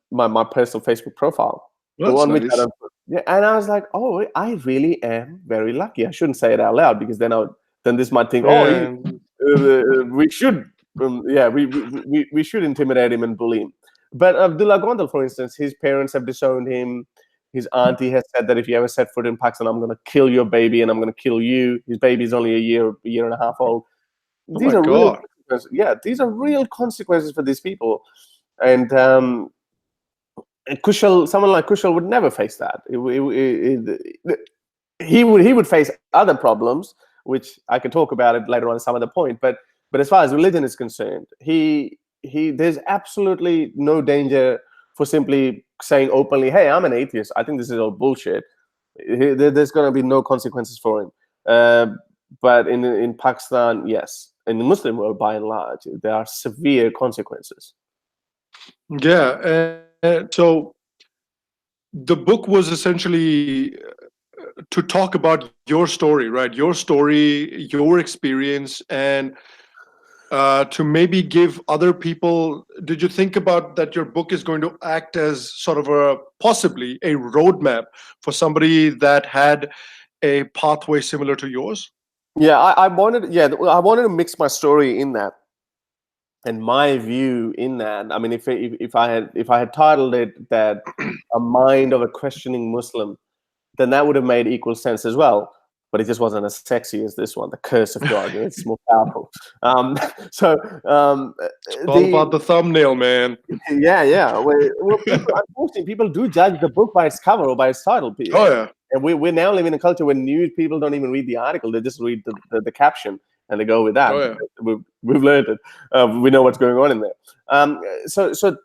my personal Facebook profile. Well, The that's one which I nice. don't put. Yeah, and I was like, oh, I really am very lucky. I shouldn't say it out loud, because then this might think, oh, Yeah. we should, we should intimidate him and bully him. But Abdullah Gondal, for instance, his parents have disowned him. His auntie has said that if you ever set foot in Pakistan, I'm going to kill your baby and I'm going to kill you. His baby is only a year and a half old. Oh These my are real God. consequences. Yeah, these are real consequences for these people. And someone like Kushal would never face that. He would face other problems, which I can talk about it later on some other point. But as far as religion is concerned, there's absolutely no danger for simply saying openly, "Hey, I'm an atheist. I think this is all bullshit." There's going to be no consequences for him. But in Pakistan, yes, in the Muslim world, by and large, there are severe consequences. Yeah. And so the book was essentially to talk about your story, right? Your story, your experience, and to maybe give other people. Did you think about that your book is going to act as sort of possibly a roadmap for somebody that had a pathway similar to yours? Yeah, I wanted to mix my story in that, and my view in that. I mean, if I had titled it that "A Mind of a Questioning Muslim," then that would have made equal sense as well. But it just wasn't as sexy as this one, "The Curse of God." It's more powerful. So It's all about the thumbnail, man. yeah. Well, unfortunately, people do judge the book by its cover or by its title. Oh yeah. And we now live in a culture where news people don't even read the article; they just read the caption and they go with that. Oh yeah. We've learned it. We know what's going on in there. So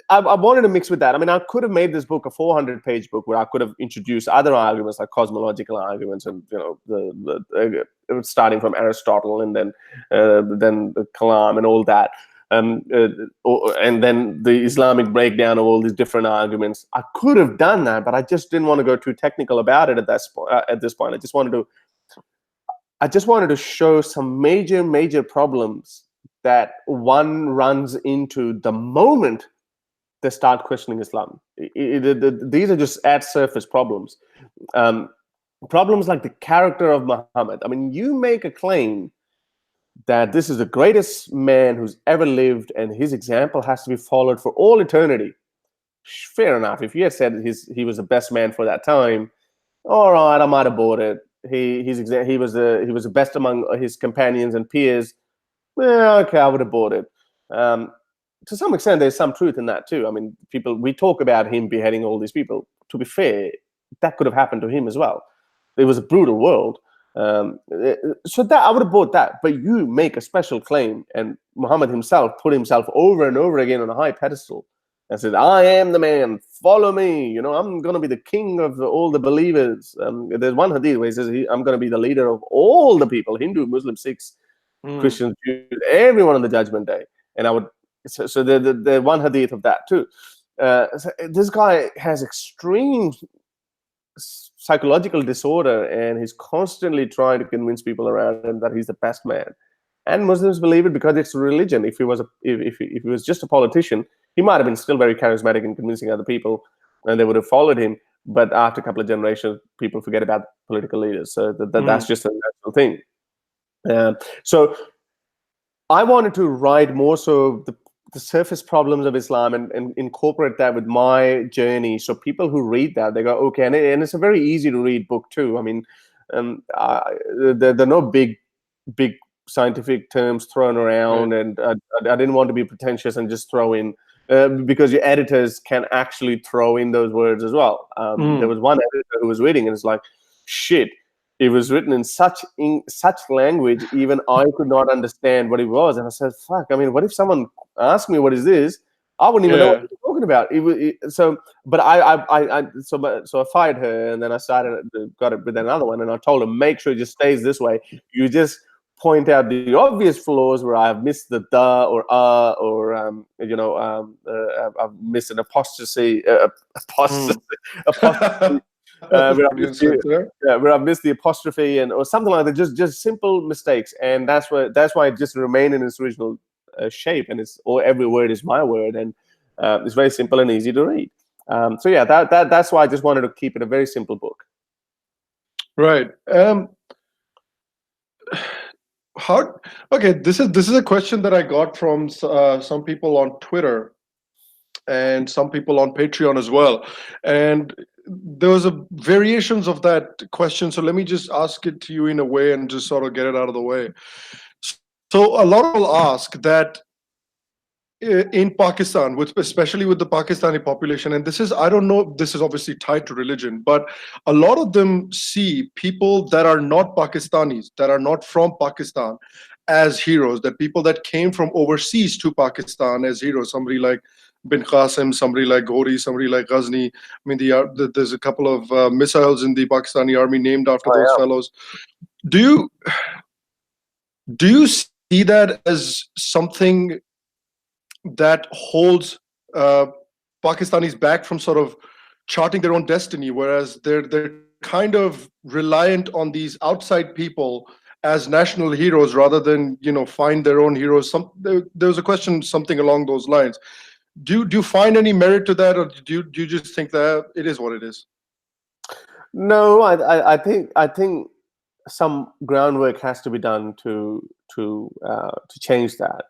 I wanted to mix with that. I mean, I could have made this book a 400-page book where I could have introduced other arguments like cosmological arguments, and starting from Aristotle and then the Kalam and all that, and then the Islamic breakdown of all these different arguments. I could have done that, but I just didn't want to go too technical about it at this point. I just wanted to show some major problems that one runs into the moment they start questioning Islam. These are just at surface problems. Problems like the character of Muhammad. I mean, you make a claim that this is the greatest man who's ever lived and his example has to be followed for all eternity. Fair enough. If you had said he was the best man for that time, all right, I might have bought it. He was the best among his companions and peers. Yeah, okay, I would have bought it. Um, to some extent, there's some truth in that too. I mean, we talk about him beheading all these people. To be fair, that could have happened to him as well. It was a brutal world. So that I would have bought that. But you make a special claim, and Muhammad himself put himself over and over again on a high pedestal and said, "I am the man. Follow me. You know, I'm going to be the king of all the believers." There's one hadith where he says, "I'm going to be the leader of all the people: Hindu, Muslim, Sikhs, Christians, Jews, everyone on the Judgment Day." And I would so the one hadith of that too. So this guy has extreme psychological disorder, and he's constantly trying to convince people around him that he's the best man. And Muslims believe it because it's a religion. If he was if he was just a politician, he might have been still very charismatic in convincing other people, and they would have followed him. But after a couple of generations, people forget about political leaders. So that's just a natural thing. So I wanted to write more so the surface problems of Islam and incorporate that with my journey. So people who read that, they go, okay, and it's a very easy to read book too. I mean, there are no big scientific terms thrown around, and I didn't want to be pretentious and just throw in, because your editors can actually throw in those words as well. There was one editor who was reading, and it's like, shit, it was written in such language, even I could not understand what it was. And I said, fuck, I mean, what if someone asked me what is this? I wouldn't even know what you're talking about. So I fired her, and then I got it with another one, and I told her, make sure it just stays this way. You just point out the obvious flaws where I've missed the da or or I've missed an apostrophe. Where I've missed the apostrophe or something like that, just simple mistakes, and that's why it just remained in its original shape, and every word is my word, and it's very simple and easy to read. So yeah, that's why I just wanted to keep it a very simple book. Right. Okay, this is a question that I got from some people on Twitter and some people on Patreon as well, and there was variations of that question. So let me just ask it to you in a way and just sort of get it out of the way. So a lot of people ask that in Pakistan, especially with the Pakistani population, and I don't know, this is obviously tied to religion, but a lot of them see people that are not Pakistanis, that are not from Pakistan, as heroes, that people that came from overseas to Pakistan as heroes, somebody like bin Qasim, somebody like Ghori, somebody like Ghazni. I mean, there's a couple of missiles in the Pakistani army named after those fellows. Do you see that as something that holds Pakistanis back from sort of charting their own destiny, whereas they're kind of reliant on these outside people as national heroes rather than find their own heroes? There was a question something along those lines. Do you find any merit to that, or do you just think that it is what it is? No, I think some groundwork has to be done to change that.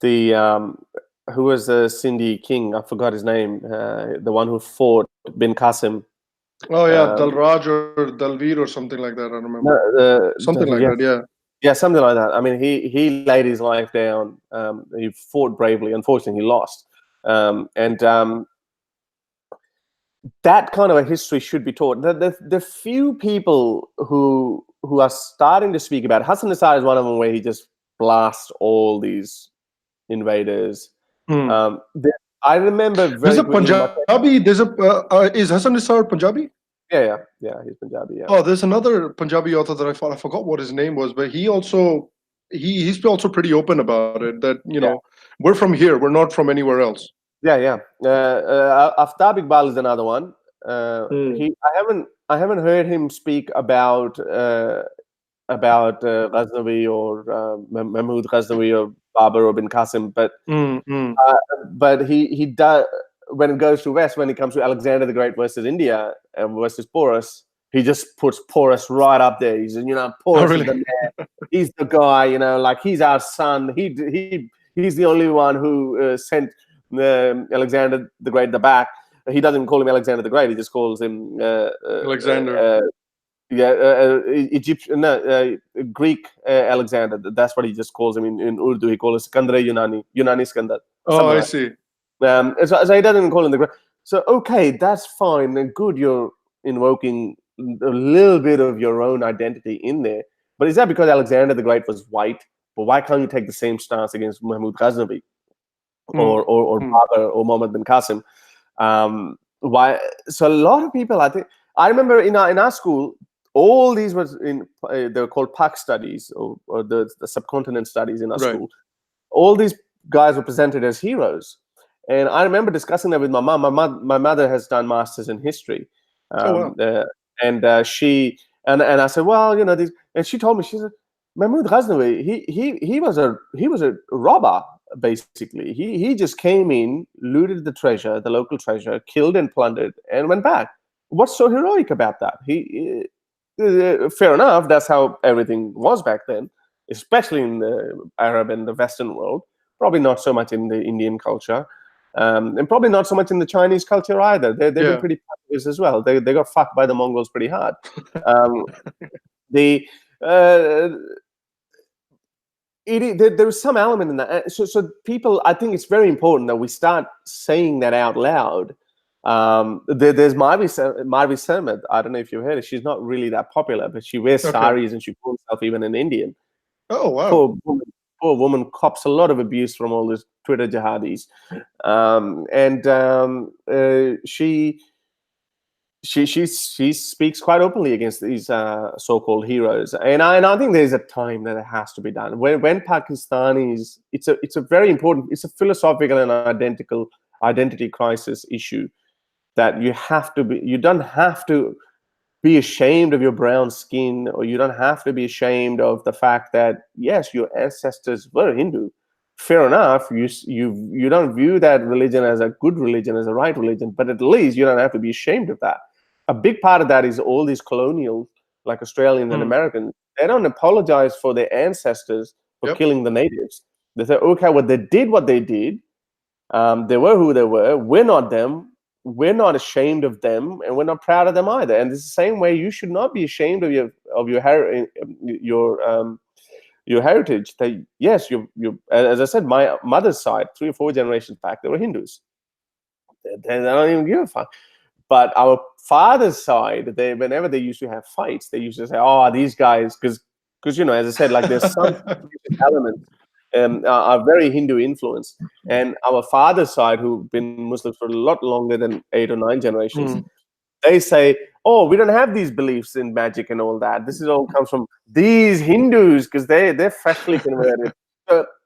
Who was the Sindhi king? I forgot his name. The one who fought bin Qasim. Oh yeah, Dalraj or Dalveer or something like that. I remember something like that. Yeah. Yeah, something like that. I mean, he laid his life down. He fought bravely. Unfortunately, he lost. That kind of a history should be taught. The few people who are starting to speak about it, Hassan Nisar is one of them, where he just blasts all these invaders. I remember there's a Punjabi. Is Hassan Nisar Punjabi? Yeah, he's Punjabi. Yeah. Oh, there's another Punjabi author that I forgot what his name was, but he's also pretty open about it. That we're from here, we're not from anywhere else. Yeah. Aftab Iqbal is another one. I haven't heard him speak about Ghaznavi or Mahmud Ghaznavi or Babur or bin Qasim, but he does. When it goes to West, when it comes to Alexander the Great versus India versus Porus, he just puts Porus right up there. He's Porus is the man. He's the guy. Like he's our son. He's the only one who sent Alexander the Great the back. he doesn't call him Alexander the Great. He just calls him Alexander. Egyptian, no, Greek Alexander. That's what he just calls him in Urdu. He calls it Skandar Yunani Skandar. Oh, I see. So he doesn't call him the Great. So okay, that's fine and good. You're invoking a little bit of your own identity in there. But is that because Alexander the Great was white? But why can't you take the same stance against Mahmud Ghaznavi or Babur or Muhammad bin Qasim? Why? So a lot of people, I remember in our school, all these was they were called Pak studies or the subcontinent studies in our school. All these guys were presented as heroes, and I remember discussing that with my mom. My mother has done masters in history, and she and I said, well, these, and she told me, she said, Mahmud Ghaznavi, he was a robber. Basically, he just came in, looted the local treasure, killed and plundered, and went back. What's so heroic about that? Fair enough, that's how everything was back then, especially in the Arab and the Western world. Probably not so much in the Indian culture, and probably not so much in the Chinese culture either. They've been pretty pacifist as well. They got fucked by the Mongols pretty hard. There is some element in that. So people, I think it's very important that we start saying that out loud. There's Marvi Sermed. I don't know if you've heard it. She's not really that popular, but she wears saris and she calls herself even an Indian. Oh, wow. Poor woman cops a lot of abuse from all these Twitter jihadis. She speaks quite openly against these so-called heroes, and I think there's a time that it has to be done. When Pakistanis, it's a very important, it's a philosophical and identity crisis issue that you don't have to be ashamed of your brown skin, or you don't have to be ashamed of the fact that yes, your ancestors were Hindu. Fair enough, you don't view that religion as a good religion, as a right religion, but at least you don't have to be ashamed of that. A big part of that is all these colonials, like Australians and Americans, they don't apologize for their ancestors for killing the natives. They say, okay, well, they did what they did. They were who they were. We're not them. We're not ashamed of them, and we're not proud of them either. And it's the same way you should not be ashamed of your heritage. That yes, you as I said, my mother's side, 3 or 4 generations back, they were Hindus. They don't even give a fuck. But our father's side, whenever they used to have fights, they used to say, "Oh, these guys," because as I said, like there's some elements are very Hindu influenced, and our father's side, who've been Muslims for a lot longer than 8 or 9 generations, they say, "Oh, we don't have these beliefs in magic and all that. This is all comes from these Hindus because they're freshly converted."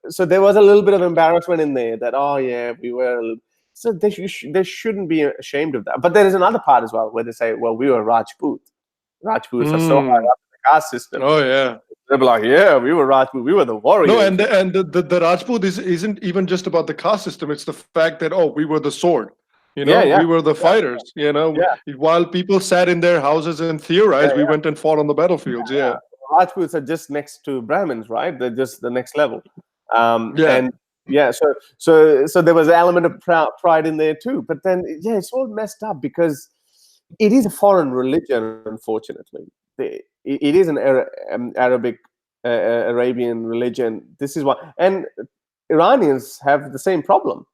So there was a little bit of embarrassment in there that, oh yeah, we were a little. So they shouldn't be ashamed of that. But there is another part as well where they say, well, we were Rajput. Rajputs are so high up in the caste system. Oh, yeah. They're like, yeah, we were Rajput. We were the warriors. No, and the Rajput isn't even just about the caste system. It's the fact that, we were the sword. We were the fighters. While people sat in their houses and theorized, we went and fought on the battlefields. Yeah. Rajputs are just next to Brahmins, right? They're just the next level. So there was an element of pride in there too. But then, it's all messed up because it is a foreign religion, unfortunately. It is an Arabian religion. This is why. And Iranians have the same problem.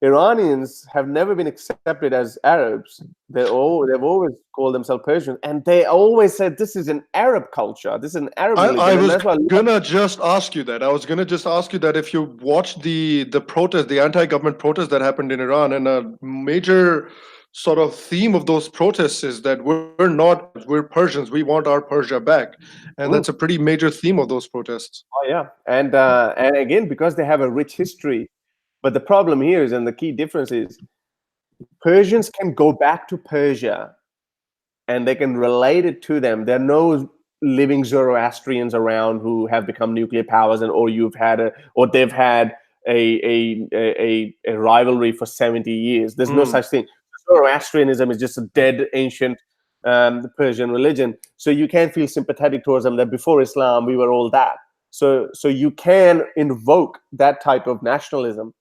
Iranians have never been accepted as Arabs. They've always called themselves Persian, and they always said this is an Arab culture. This is an Arab religion. I was gonna just ask you that. If you watched the protest, the anti-government protest that happened in Iran, and a major sort of theme of those protests is that we're Persians. We want our Persia back, and that's a pretty major theme of those protests. Oh yeah, and again, because they have a rich history. But the problem here is, and the key difference is, Persians can go back to Persia and they can relate it to them. There are no living Zoroastrians around who have become nuclear powers, or they've had a rivalry for 70 years. There's no such thing. Zoroastrianism is just a dead ancient Persian religion. So you can't feel sympathetic towards them, that before Islam we were all that. So you can invoke that type of nationalism.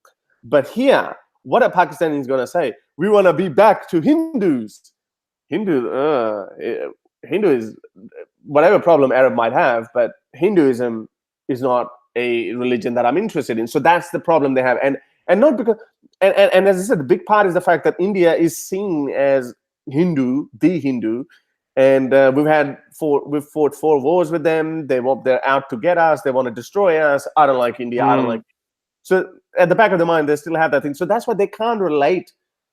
But here, what are Pakistanis going to say? we want to be back to Hindus. Hindu is whatever problem Arab might have, but Hinduism is not a religion that I'm interested in. So that's the problem they have, and not because and as I said, the big part is the fact that India is seen as the Hindu, and we've fought 4 wars with them. They're out to get us. They want to destroy us. I don't like India. I don't like. So at the back of their mind, they still have that thing. So that's why they can't relate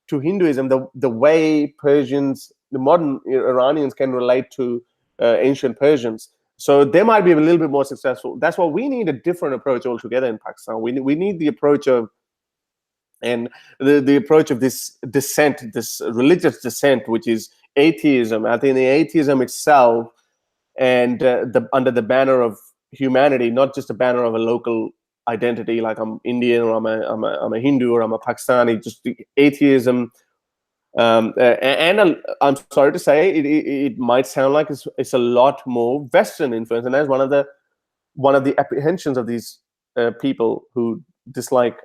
to Hinduism the way Persians, the modern Iranians, can relate to ancient Persians. So they might be a little bit more successful. That's why we need a different approach altogether in Pakistan. We need the approach of the approach of this dissent, this religious dissent, which is atheism. I think the atheism itself, and under the banner of humanity, not just a banner of a local identity, like I'm Indian or I'm a Hindu or I'm a Pakistani. Just the atheism, and I'm sorry to say, it might sound like it's a lot more Western influence, and that's one of the apprehensions of these people who dislike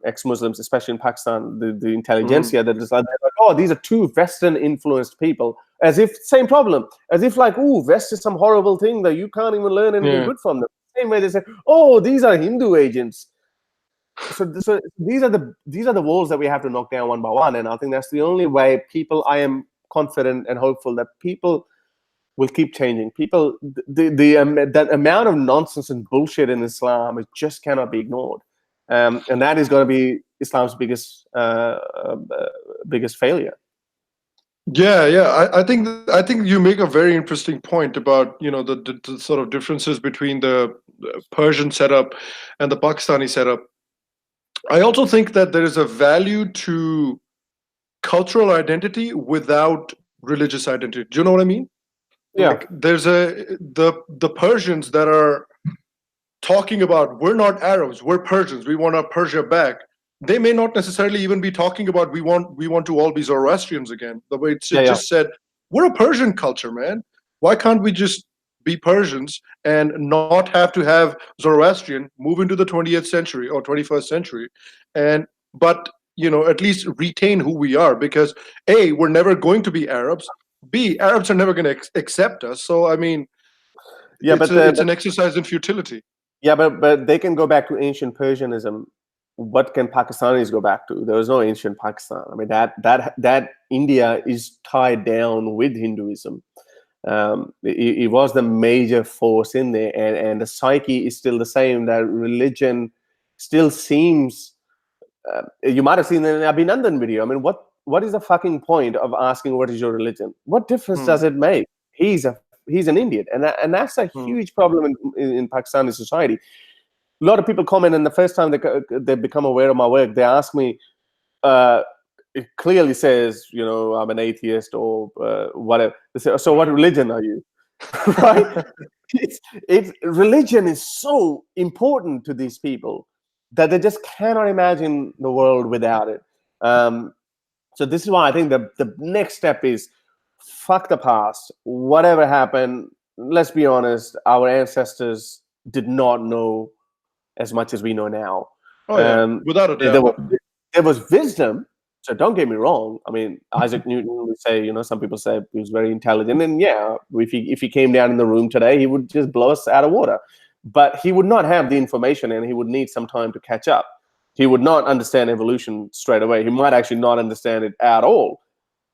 ex-Muslims, especially in Pakistan, the intelligentsia that is like, oh, these are too Western influenced people, as if same problem, as if like, oh, West is some horrible thing that you can't even learn anything good from them. Same way they say, oh, these are Hindu agents. So these are the walls that we have to knock down one by one, and I think that's the only way I am confident and hopeful that people will keep changing. People, that amount of nonsense and bullshit in Islam, it just cannot be ignored, and that is going to be Islam's biggest failure. Yeah. I think you make a very interesting point about the sort of differences between the Persian setup and the Pakistani setup. I also think that there is a value to cultural identity without religious identity. Do you know what I mean? Yeah. Like there's the Persians that are talking about, we're not Arabs, we're Persians, we want our Persia back. They may not necessarily even be talking about we want to all be Zoroastrians again. The way it just said, we're a Persian culture, man. Why can't we just be Persians and not have to have Zoroastrian move into the 20th century or 21st century, but at least retain who we are, because A, we're never going to be Arabs. B, Arabs are never going to accept us. So I mean, it's an exercise in futility. Yeah, but they can go back to ancient Persianism. What can Pakistanis go back to? There was no ancient Pakistan. I mean, that India is tied down with Hinduism. It was the major force in there, and the psyche is still the same. That religion still seems. You might have seen the Abhinandan video. I mean, what is the fucking point of asking what is your religion? What difference does it make? He's an Indian, and that's a huge problem in Pakistani society. A lot of people comment, and the first time they become aware of my work, they ask me. It clearly says, I'm an atheist or whatever. They say, so what religion are you? Right? Religion is so important to these people that they just cannot imagine the world without it. So this is why I think the next step is fuck the past. Whatever happened, let's be honest, our ancestors did not know as much as we know now. Oh, yeah. Without a doubt. There was wisdom. So don't get me wrong. I mean, Isaac Newton would say, some people say he was very intelligent. And yeah, if he came down in the room today, he would just blow us out of water. But he would not have the information, and he would need some time to catch up. He would not understand evolution straight away. He might actually not understand it at all.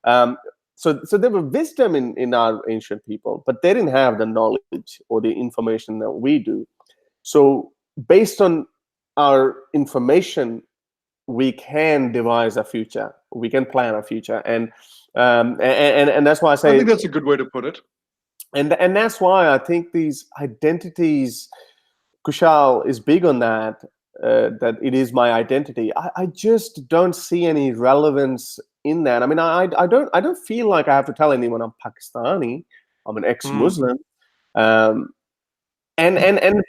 So there was wisdom in our ancient people, but they didn't have the knowledge or the information that we do. So based on our information, we can devise a future. We can plan a future, and that's why I say. I think that's a good way to put it. And that's why I think these identities, Kushal is big on that. That it is my identity. I just don't see any relevance in that. I mean, I don't feel like I have to tell anyone I'm Pakistani. I'm an ex-Muslim. And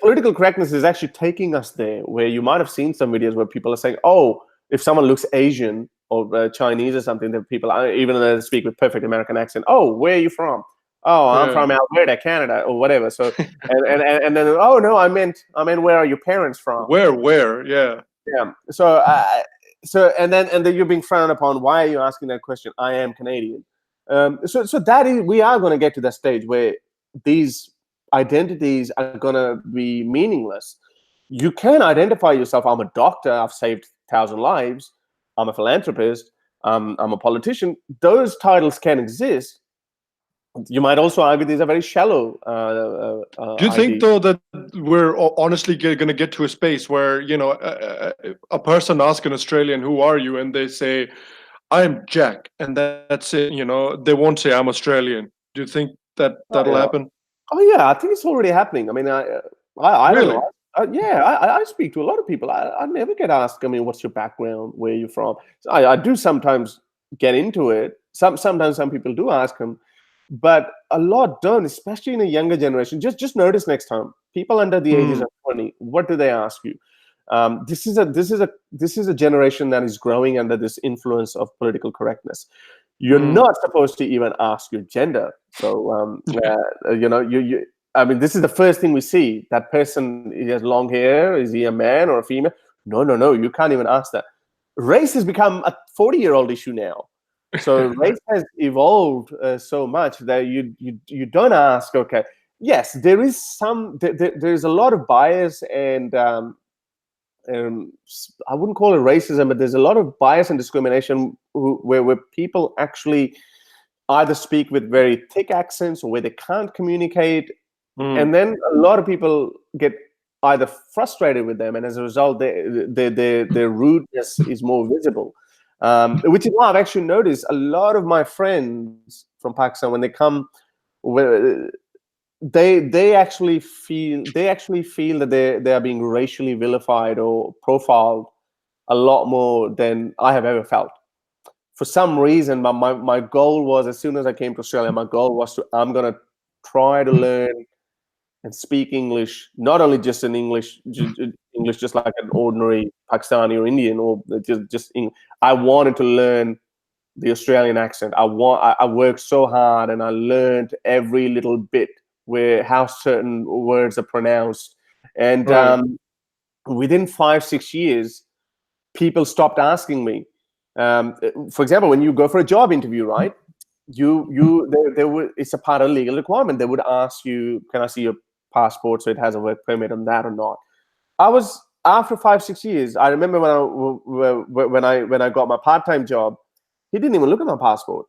political correctness is actually taking us there, where you might have seen some videos where people are saying, oh, if someone looks Asian or Chinese or something, that people, even though they speak with perfect American accent, oh, where are you from? Oh, I'm from Alberta, Canada, or whatever. So, and then, oh no, I meant, where are your parents from? Where? Yeah. Yeah. So and then you're being frowned upon. Why are you asking that question? I am Canadian. So that is, we are going to get to that stage where these identities are going to be meaningless. You can identify yourself. I'm a doctor. I've saved 1,000 lives. I'm a philanthropist. I'm a politician. Those titles can exist. You might also argue these are very shallow. Do you think, though, that we're honestly going to get to a space where, a person asks an Australian, "Who are you?" and they say, "I'm Jack," and that's it. They won't say, "I'm Australian." Do you think that that'll happen? Oh yeah, I think it's already happening. I mean, I don't Really? know. I speak to a lot of people. I never get asked, I mean, what's your background? Where are you from? So I do sometimes get into it. Sometimes some people do ask them, but a lot don't, especially in a younger generation. Just notice next time, people under the ages of 20, what do they ask you? This is a generation that is growing under this influence of political correctness. You're not supposed to even ask your gender. So I mean, this is the first thing we see. That person, he has long hair. Is he a man or a female? No. You can't even ask that. Race has become a 40-year-old issue now. So race has evolved so much that you don't ask. Okay, yes, there is there's a lot of bias and I wouldn't call it racism, but there's a lot of bias and discrimination where people actually either speak with very thick accents or where they can't communicate. And then a lot of people get either frustrated with them, and as a result, their rudeness is more visible. Which is why I've actually noticed a lot of my friends from Pakistan, when they come, they actually feel that they are being racially vilified or profiled a lot more than I have ever felt. For some reason, my goal was, as soon as I came to Australia, my goal was I'm going to try to learn and speak English, not only just in English just like an ordinary Pakistani or Indian, or just English. I wanted to learn the Australian accent. I worked so hard and I learned every little bit how certain words are pronounced. And within 5-6 years, people stopped asking me. For example, when you go for a job interview, right? It's a part of legal requirement. They would ask you, "Can I see your passport so it has a work permit on that or not?" After 5-6 years, I remember when I got my part-time job, he didn't even look at my passport.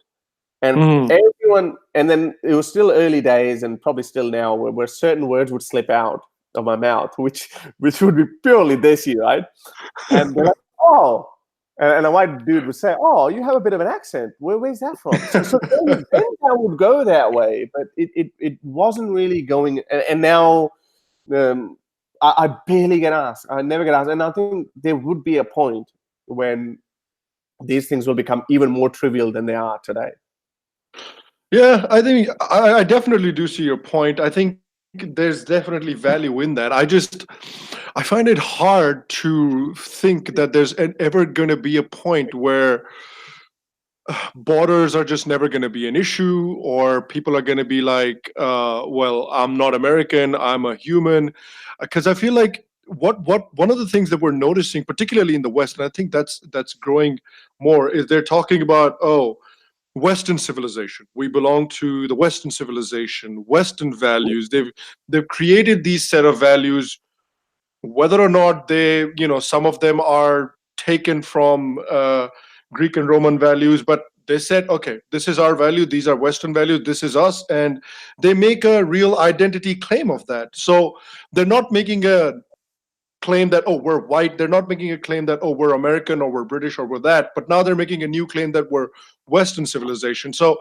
And everyone, and then it was still early days, and probably still now, where certain words would slip out of my mouth, which would be purely desi, right? And they're like, "Oh," and a white dude would say, "Oh, you have a bit of an accent. Where's that from?" So then I would go that way, but it wasn't really going. And now I barely get asked. I never get asked, and I think there would be a point when these things will become even more trivial than they are today. Yeah, I think I definitely do see your point. I think there's definitely value in that. I find it hard to think that there's ever going to be a point where borders are just never going to be an issue, or people are going to be like, well, I'm not American, I'm a human. Because I feel like one of the things that we're noticing, particularly in the West, and I think that's growing more, is they're talking about, Western civilization. We belong to the Western civilization, Western values. They've created these set of values, whether or not some of them are taken from Greek and Roman values, but they said, okay, this is our value, these are Western values, this is us, and they make a real identity claim of that. So they're not making a claim that, oh, we're white. They're not making a claim that, oh, we're American or we're British or we're that, but now they're making a new claim that we're Western civilization. So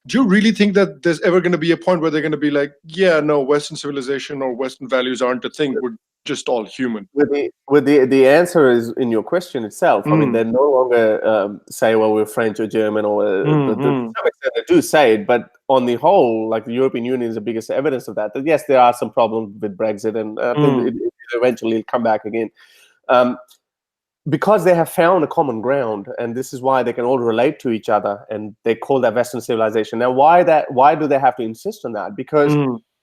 do you really think that there's ever going to be a point where they're going to be like, yeah, no, Western civilization or Western values aren't a thing, we're just all human? With the answer is in your question itself. I mean, they no longer say, well, we're French or German, or to some extent they do say it, but on the whole, like, the European Union is the biggest evidence of that. That yes, there are some problems with Brexit, and I think it eventually will come back again. Because they have found a common ground, and this is why they can all relate to each other, and they call that Western civilization. Now, why do they have to insist on that? Because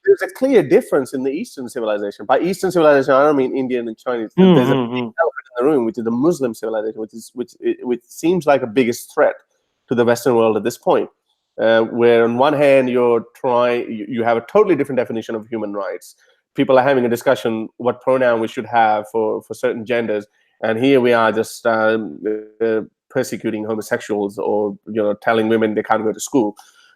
there's a clear difference in the Eastern civilization. By Eastern civilization, I don't mean Indian and Chinese. There's a big element in in the room, which is the Muslim civilization, which seems like a biggest threat to the Western world at this point. Where on one hand you have a totally different definition of human rights. People are having a discussion what pronoun we should have for certain genders, and here we are just persecuting homosexuals, or telling women they can't go to school.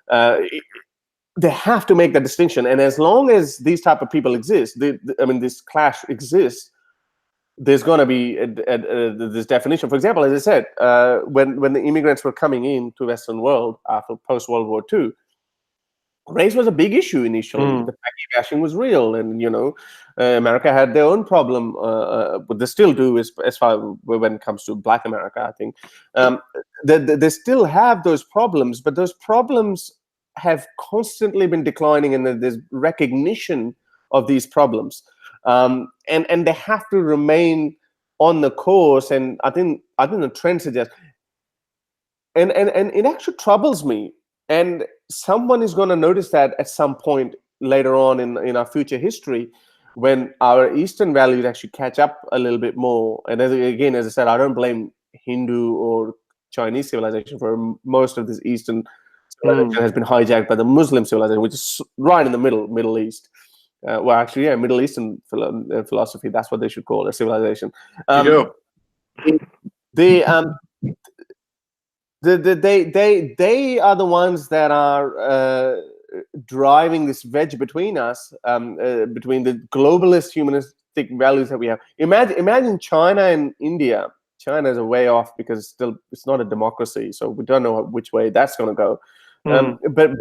They have to make that distinction, and as long as these type of people exist, this clash exists, there's going to be this definition. For example, as I said, when the immigrants were coming into Western world after post-World War II, race was a big issue initially. The Paki bashing was real, and America had their own problem, but they still do as far when it comes to Black America. I think they still have those problems, but those problems have constantly been declining, and there's recognition of these problems, and they have to remain on the course. And I think the trend suggests, and it actually troubles me. And someone is going to notice that at some point later on in our future history, when our Eastern values actually catch up a little bit more. And as I said, I don't blame Hindu or Chinese civilization for most of this Eastern civilization has been hijacked by the Muslim civilization, which is right in the Middle East. Middle Eastern philosophy, that's what they should call a civilization. They are the ones that are driving this wedge between us, between the globalist humanistic values that we have. Imagine China and India. China is a way off because it's not a democracy, so we don't know which way that's going to go. But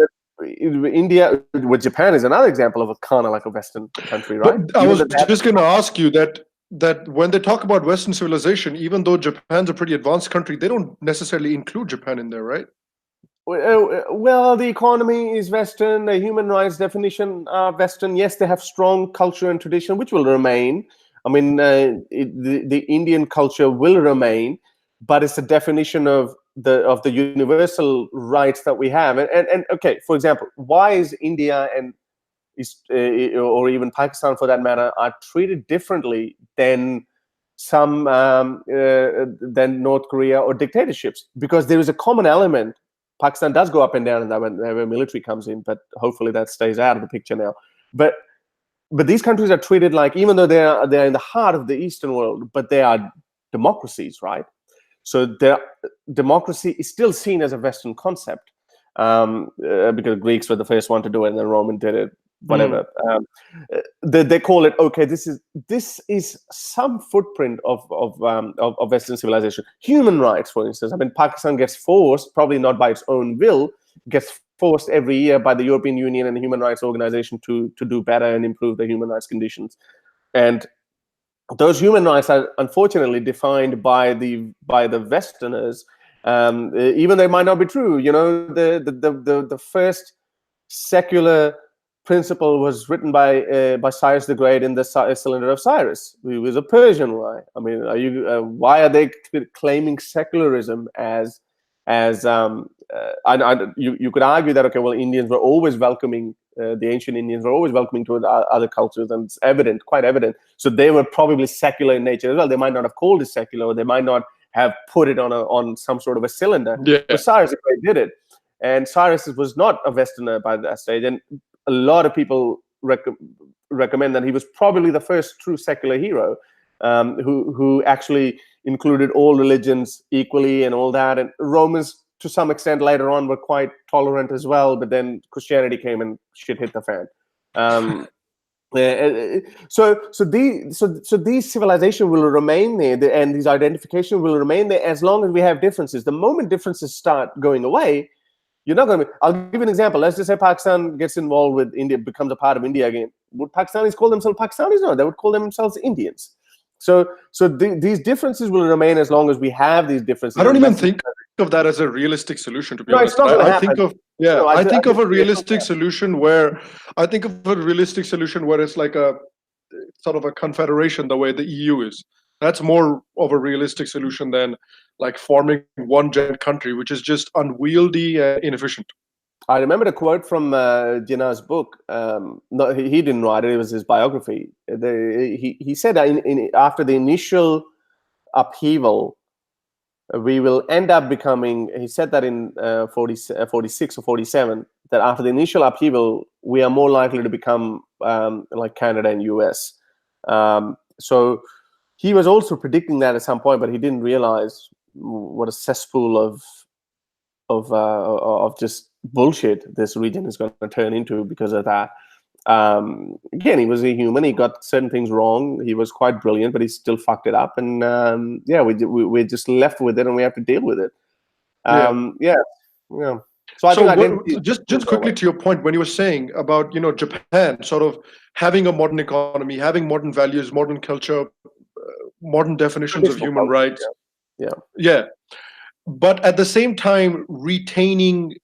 India, with Japan, is another example of a kind of like a Western country, right? But I was just going to ask you that when they talk about Western civilization, even though Japan's a pretty advanced country, they don't necessarily include Japan in there, right? Well, the economy is Western, the human rights definition are Western. Yes, they have strong culture and tradition, which will remain. I mean, the Indian culture will remain, but it's a definition of the universal rights that we have. And okay, for example, why is India and or even Pakistan, for that matter, are treated differently than some than North Korea or dictatorships? Because there is a common element. Pakistan does go up and down, and that when military comes in, but hopefully that stays out of the picture now. But these countries are treated like, even though they're in the heart of the Eastern world, but they are democracies, right? So their democracy is still seen as a Western concept, because Greeks were the first one to do it, and the Roman did it. Whatever. They call it, okay, this is some footprint of Western civilization. Human rights, for instance. I mean, Pakistan gets forced, probably not by its own will, gets forced every year by the European Union and the Human Rights Organization to do better and improve the human rights conditions. And those human rights are unfortunately defined by the Westerners, even they might not be true. The first secular principle was written by Cyrus the Great in the Cylinder of Cyrus. He was a Persian, right? I mean, why are they claiming secularism as you could argue that, okay, well, Indians were always welcoming, the ancient Indians were always welcoming to other cultures, and it's evident, quite evident. So they were probably secular in nature as well. They might not have called it secular, or they might not have put it on some sort of a cylinder. Yeah. But Cyrus the Great did it. And Cyrus was not a Westerner by that stage. And a lot of people recommend that he was probably the first true secular hero, who actually included all religions equally and all that. And Romans, to some extent, later on were quite tolerant as well. But then Christianity came and shit hit the fan. So these civilizations will remain there, and these identifications will remain there as long as we have differences. The moment differences start going away, you're not going to. I'll give you an example. Let's just say Pakistan gets involved with India, becomes a part of India again. Would Pakistanis call themselves Pakistanis? No, they would call themselves Indians. So these differences will remain as long as we have these differences. I don't even think of that as a realistic solution, to be honest. It's not going to happen. I think of a realistic solution where it's like a sort of a confederation, the way the EU is. That's more of a realistic solution than like forming one giant country, which is just unwieldy and inefficient. I remember a quote from Jinnah's book. No, he didn't write it; it was his biography. He said that after the initial upheaval, we will end up becoming, he said that in 46 or 47, that after the initial upheaval, we are more likely to become like Canada and US. So he was also predicting that at some point, but he didn't realize what a cesspool of just bullshit this region is going to turn into because of that. Again, he was a human. He got certain things wrong. He was quite brilliant, but he still fucked it up. And we're just left with it, and we have to deal with it. Yeah. So I think just quickly to your point, when you were saying about Japan sort of having a modern economy, having modern values, modern culture, modern definitions of human rights. Yeah. But at the same time, retaining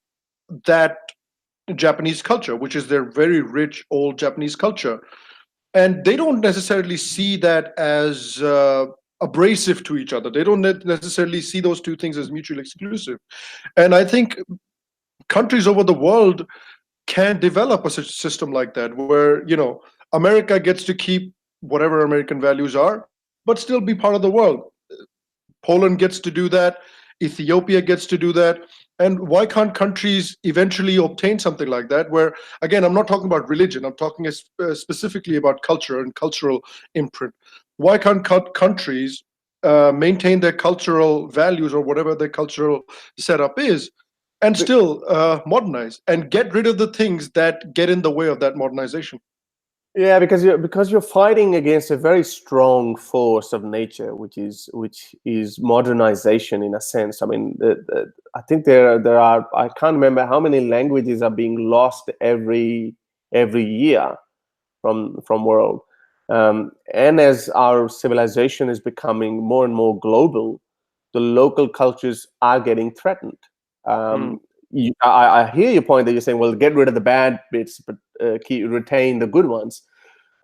that Japanese culture, which is their very rich old Japanese culture. And they don't necessarily see that as abrasive to each other. They don't necessarily see those two things as mutually exclusive. And I think countries over the world can develop a system like that, where America gets to keep whatever American values are, but still be part of the world. Poland gets to do that. Ethiopia gets to do that. And why can't countries eventually obtain something like that, where, again, I'm not talking about religion, I'm talking specifically about culture and cultural imprint. Why can't countries maintain their cultural values or whatever their cultural setup is, and still modernize and get rid of the things that get in the way of that modernization? Yeah, because you're fighting against a very strong force of nature, which is modernization in a sense. I mean, I think there are, I can't remember how many languages are being lost every year from world. And as our civilization is becoming more and more global, the local cultures are getting threatened. I hear your point that you're saying, well, get rid of the bad bits, but retain the good ones.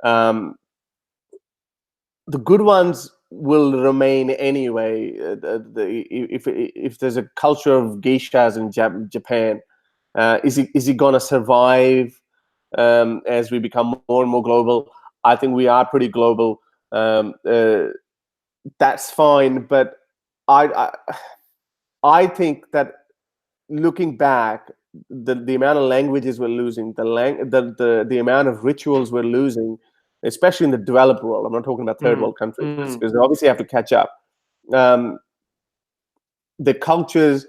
The good ones will remain anyway. If there's a culture of geishas in Japan, is it going to survive as we become more and more global? I think we are pretty global. That's fine, but I think that looking back, the amount of languages we're losing, the amount of rituals we're losing, especially in the developed world. I'm not talking about third world countries, because they obviously have to catch up. The cultures,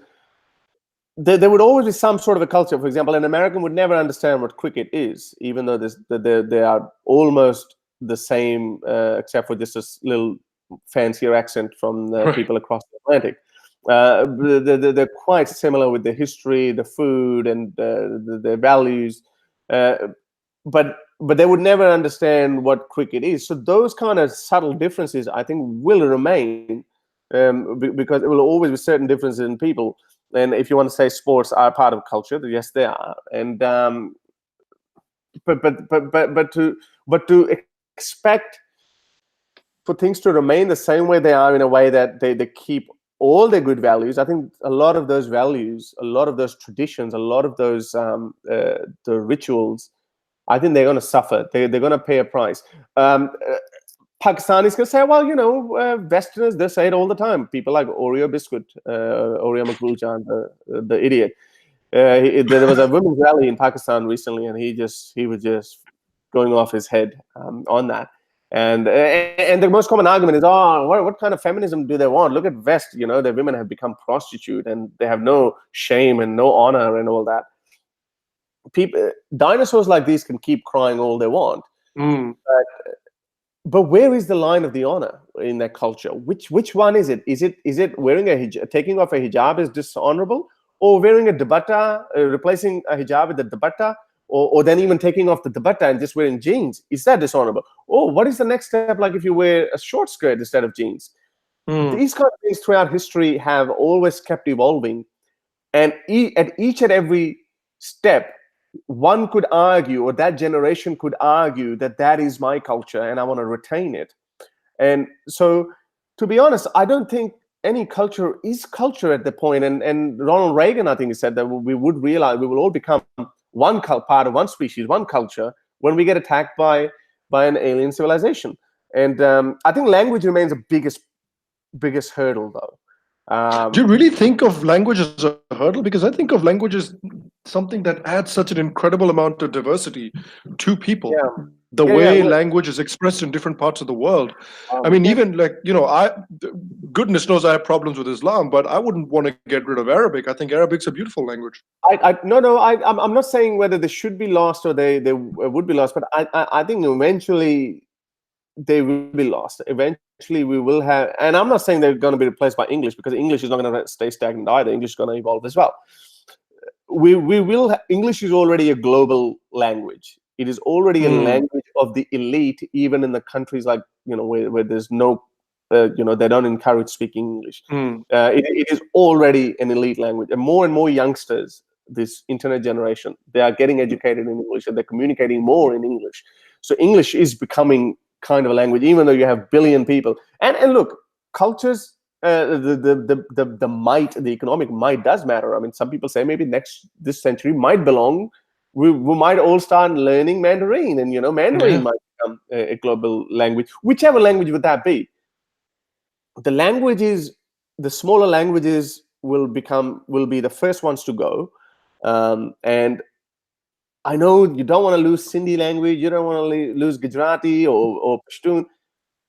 there would always be some sort of a culture. For example, an American would never understand what cricket is, even though they are almost the same, except for just a little fancier accent from the people across the Atlantic. They're quite similar with the history, the food, and their values, but they would never understand what cricket is. So those kind of subtle differences, I think, will remain, because it will always be certain differences in people. And if you want to say sports are part of culture, then yes, they are. And but to expect for things to remain the same way they are, in a way that they keep all their good values, I think a lot of those values, a lot of those traditions, a lot of those the rituals, I think they're going to suffer. They're going to pay a price. Pakistanis can say, well, Westerners, they say it all the time. People like Oreo Biscuit, Oreo Makbul Jan, the idiot. There was a women's rally in Pakistan recently, and he was just going off his head on that. And the most common argument is, what kind of feminism do they want? Look at West, the women have become prostitute and they have no shame and no honor and all that. Dinosaurs like these can keep crying all they want. But where is the line of the honor in that culture? Which one is it? Is it wearing a hijab, taking off a hijab is dishonorable, or wearing a dupatta, replacing a hijab with a dupatta, or then even taking off the dupatta and just wearing jeans? Is that dishonorable? Or what is the next step, like if you wear a short skirt instead of jeans? These kind of things throughout history have always kept evolving, and at each and every step, one could argue, or that generation could argue, that is my culture and I want to retain it. And so, to be honest, I don't think any culture is culture at the point. And Ronald Reagan, I think, he said that we would realize we will all become one part of one species, one culture, when we get attacked by an alien civilization. And I think language remains the biggest biggest hurdle, though. Do you really think of language as a hurdle? Because I think of language as something that adds such an incredible amount of diversity to people. Yeah, The yeah, yeah. way Well, language is expressed in different parts of the world. I mean, yeah. even like, goodness knows I have problems with Islam, but I wouldn't want to get rid of Arabic. I think Arabic's a beautiful language. No, I'm not saying whether they should be lost or they would be lost, but I think eventually they will be lost. Eventually we will have, and I'm not saying they're going to be replaced by English, because English is not going to stay stagnant either. English is going to evolve as well. We will. English is already a global language. It is already a language of the elite, even in the countries like, where there's no, they don't encourage speaking English. It is already an elite language, and more youngsters, this internet generation, they are getting educated in English, and they're communicating more in English. So English is becoming kind of a language, even though you have billion people. And look, cultures, the might, the economic might does matter. I mean, some people say maybe this century might belong. We might all start learning Mandarin, and Mandarin might become a global language. Whichever language would that be? The smaller languages will be the first ones to go, and I know you don't want to lose Sindhi language, you don't want to lose Gujarati or Pashtun,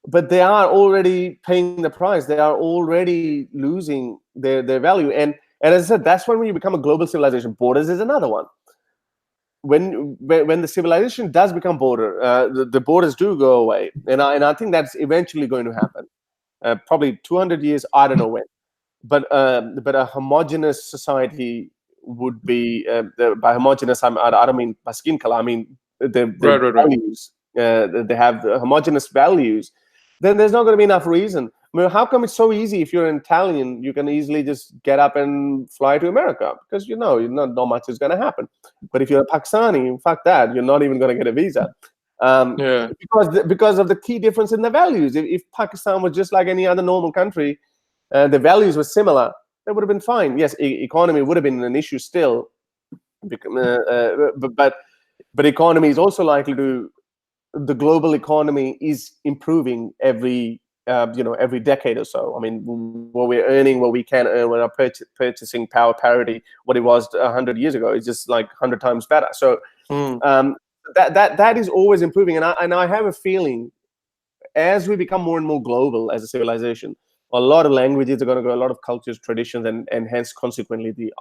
but they are already paying the price. They are already losing their value. And as I said, that's when you become a global civilization. Borders is another one. When the civilization does become border, the borders do go away. And I think that's eventually going to happen. Probably 200 years, I don't know when. But a homogeneous society would be, by homogeneous, I don't mean by skin color, I mean the values. They have homogeneous values. Then there's not going to be enough reason. I mean, how come it's so easy? If you're an Italian, you can easily just get up and fly to America, because not much is going to happen. But if you're a Pakistani, fuck that, you're not even going to get a visa. Because of the key difference in the values. If Pakistan was just like any other normal country, the values were similar, they would have been fine. Yes, economy would have been an issue still, but economy is also likely to. The global economy is improving every decade or so. I mean, what we're earning, what we can earn, when our purchasing power parity, what it was 100 years ago, is just like 100 times better. So that is always improving, and I have a feeling, as we become more and more global as a civilization, a lot of languages are going to go, a lot of cultures, traditions, and hence consequently the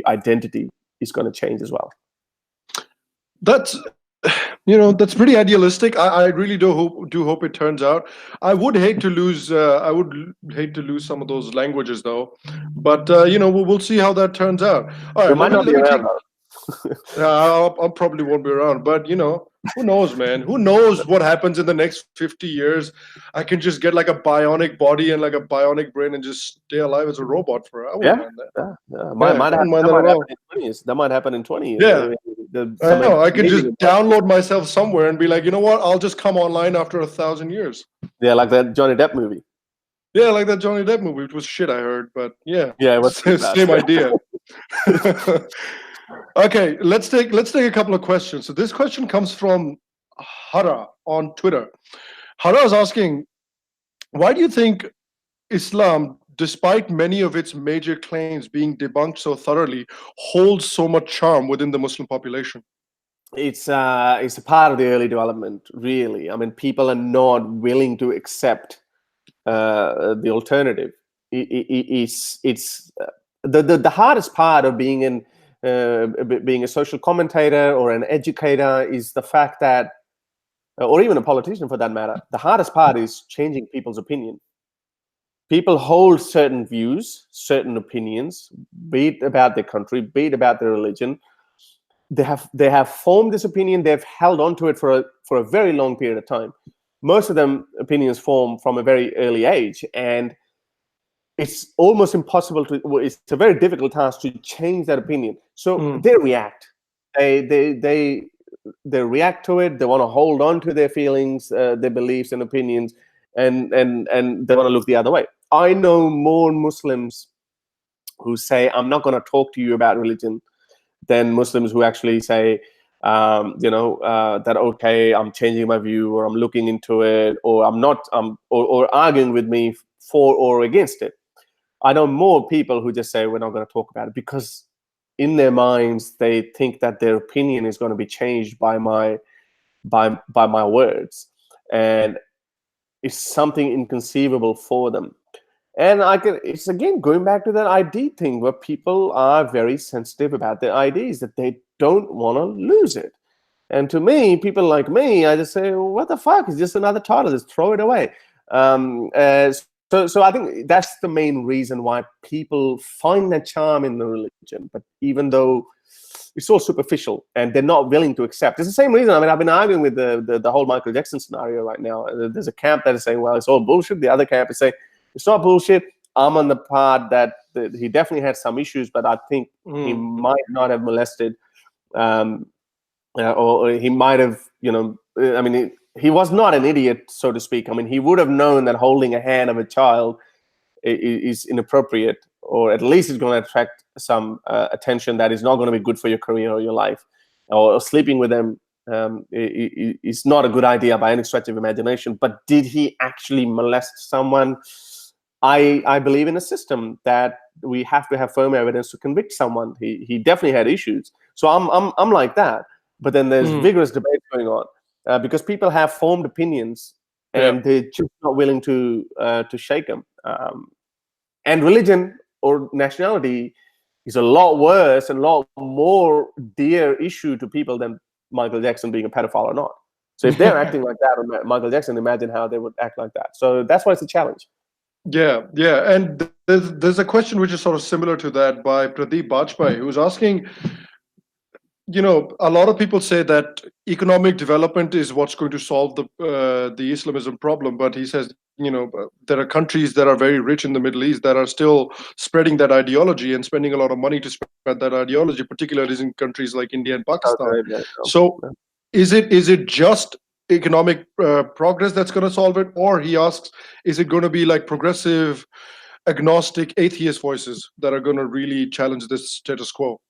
identity is going to change as well. That's pretty idealistic. I really do hope it turns out. I would hate to lose some of those languages, though. But we'll see how that turns out. All right, you might not be around. I probably won't be around, but who knows, man? Who knows what happens in the next 50 years? I can just get like a bionic body and like a bionic brain and just stay alive as a robot for. I wouldn't mind that. That might happen in 20 years. Yeah. I can just download myself somewhere and be like, you know what? I'll just come online after 1,000 years. Yeah, like that Johnny Depp movie. Yeah, like that Johnny Depp movie. It was shit, I heard, but yeah, it was same idea. Okay, let's take a couple of questions. So this question comes from Hara on Twitter. Hara is asking, why do you think Islam, despite many of its major claims being debunked so thoroughly, holds so much charm within the Muslim population? It's a part of the early development, really. I mean, people are not willing to accept the alternative. It's the hardest part of being a social commentator or an educator is the fact that, or even a politician for that matter, the hardest part is changing people's opinion. People hold certain views, certain opinions, be it about their country, be it about their religion. They have formed this opinion. They've held on to it for a very long period of time. Most of them opinions form from a very early age, and it's almost impossible it's a very difficult task to change that opinion. So they react. They react to it. They want to hold on to their feelings, their beliefs and opinions, and they want to look the other way. I know more Muslims who say, I'm not going to talk to you about religion, than Muslims who actually say, that, okay, I'm changing my view, or I'm looking into it, or I'm not, or arguing with me for or against it. I know more people who just say we're not going to talk about it because in their minds they think that their opinion is going to be changed by my words, and it's something inconceivable for them. And it's again going back to that ID thing where people are very sensitive about their IDs, that they don't want to lose it. And to me, people like me, I just say, well, what the fuck? It's just another title. Just throw it away. So I think that's the main reason why people find a charm in the religion. But even though it's all superficial and they're not willing to accept, it's the same reason. I mean, I've been arguing with the whole Michael Jackson scenario right now. There's a camp that is saying, well, it's all bullshit. The other camp is saying, it's not bullshit. I'm on the part that he definitely had some issues, but I think he might not have molested, or he might have, I mean, he was not an idiot, so to speak. I mean, he would have known that holding a hand of a child is inappropriate, or at least it's going to attract some attention that is not going to be good for your career or your life. Or sleeping with them is not a good idea by any stretch of imagination. But did he actually molest someone? I believe in a system that we have to have firm evidence to convict someone. He definitely had issues. So I'm like that. But then there's vigorous debate going on because people have formed opinions and they're just not willing to shake them. And religion or nationality is a lot worse and a lot more dear issue to people than Michael Jackson being a pedophile or not. So if they're acting like that, or Michael Jackson, imagine how they would act like that. So that's why it's a challenge. Yeah. And there's a question which is sort of similar to that by Pradeep Bajpai, who's asking, a lot of people say that economic development is what's going to solve the Islamism problem. But he says, there are countries that are very rich in the Middle East that are still spreading that ideology and spending a lot of money to spread that ideology, particularly in countries like India and Pakistan. So is it just economic progress that's going to solve it? Or he asks, is it going to be like progressive, agnostic, atheist voices that are going to really challenge this status quo?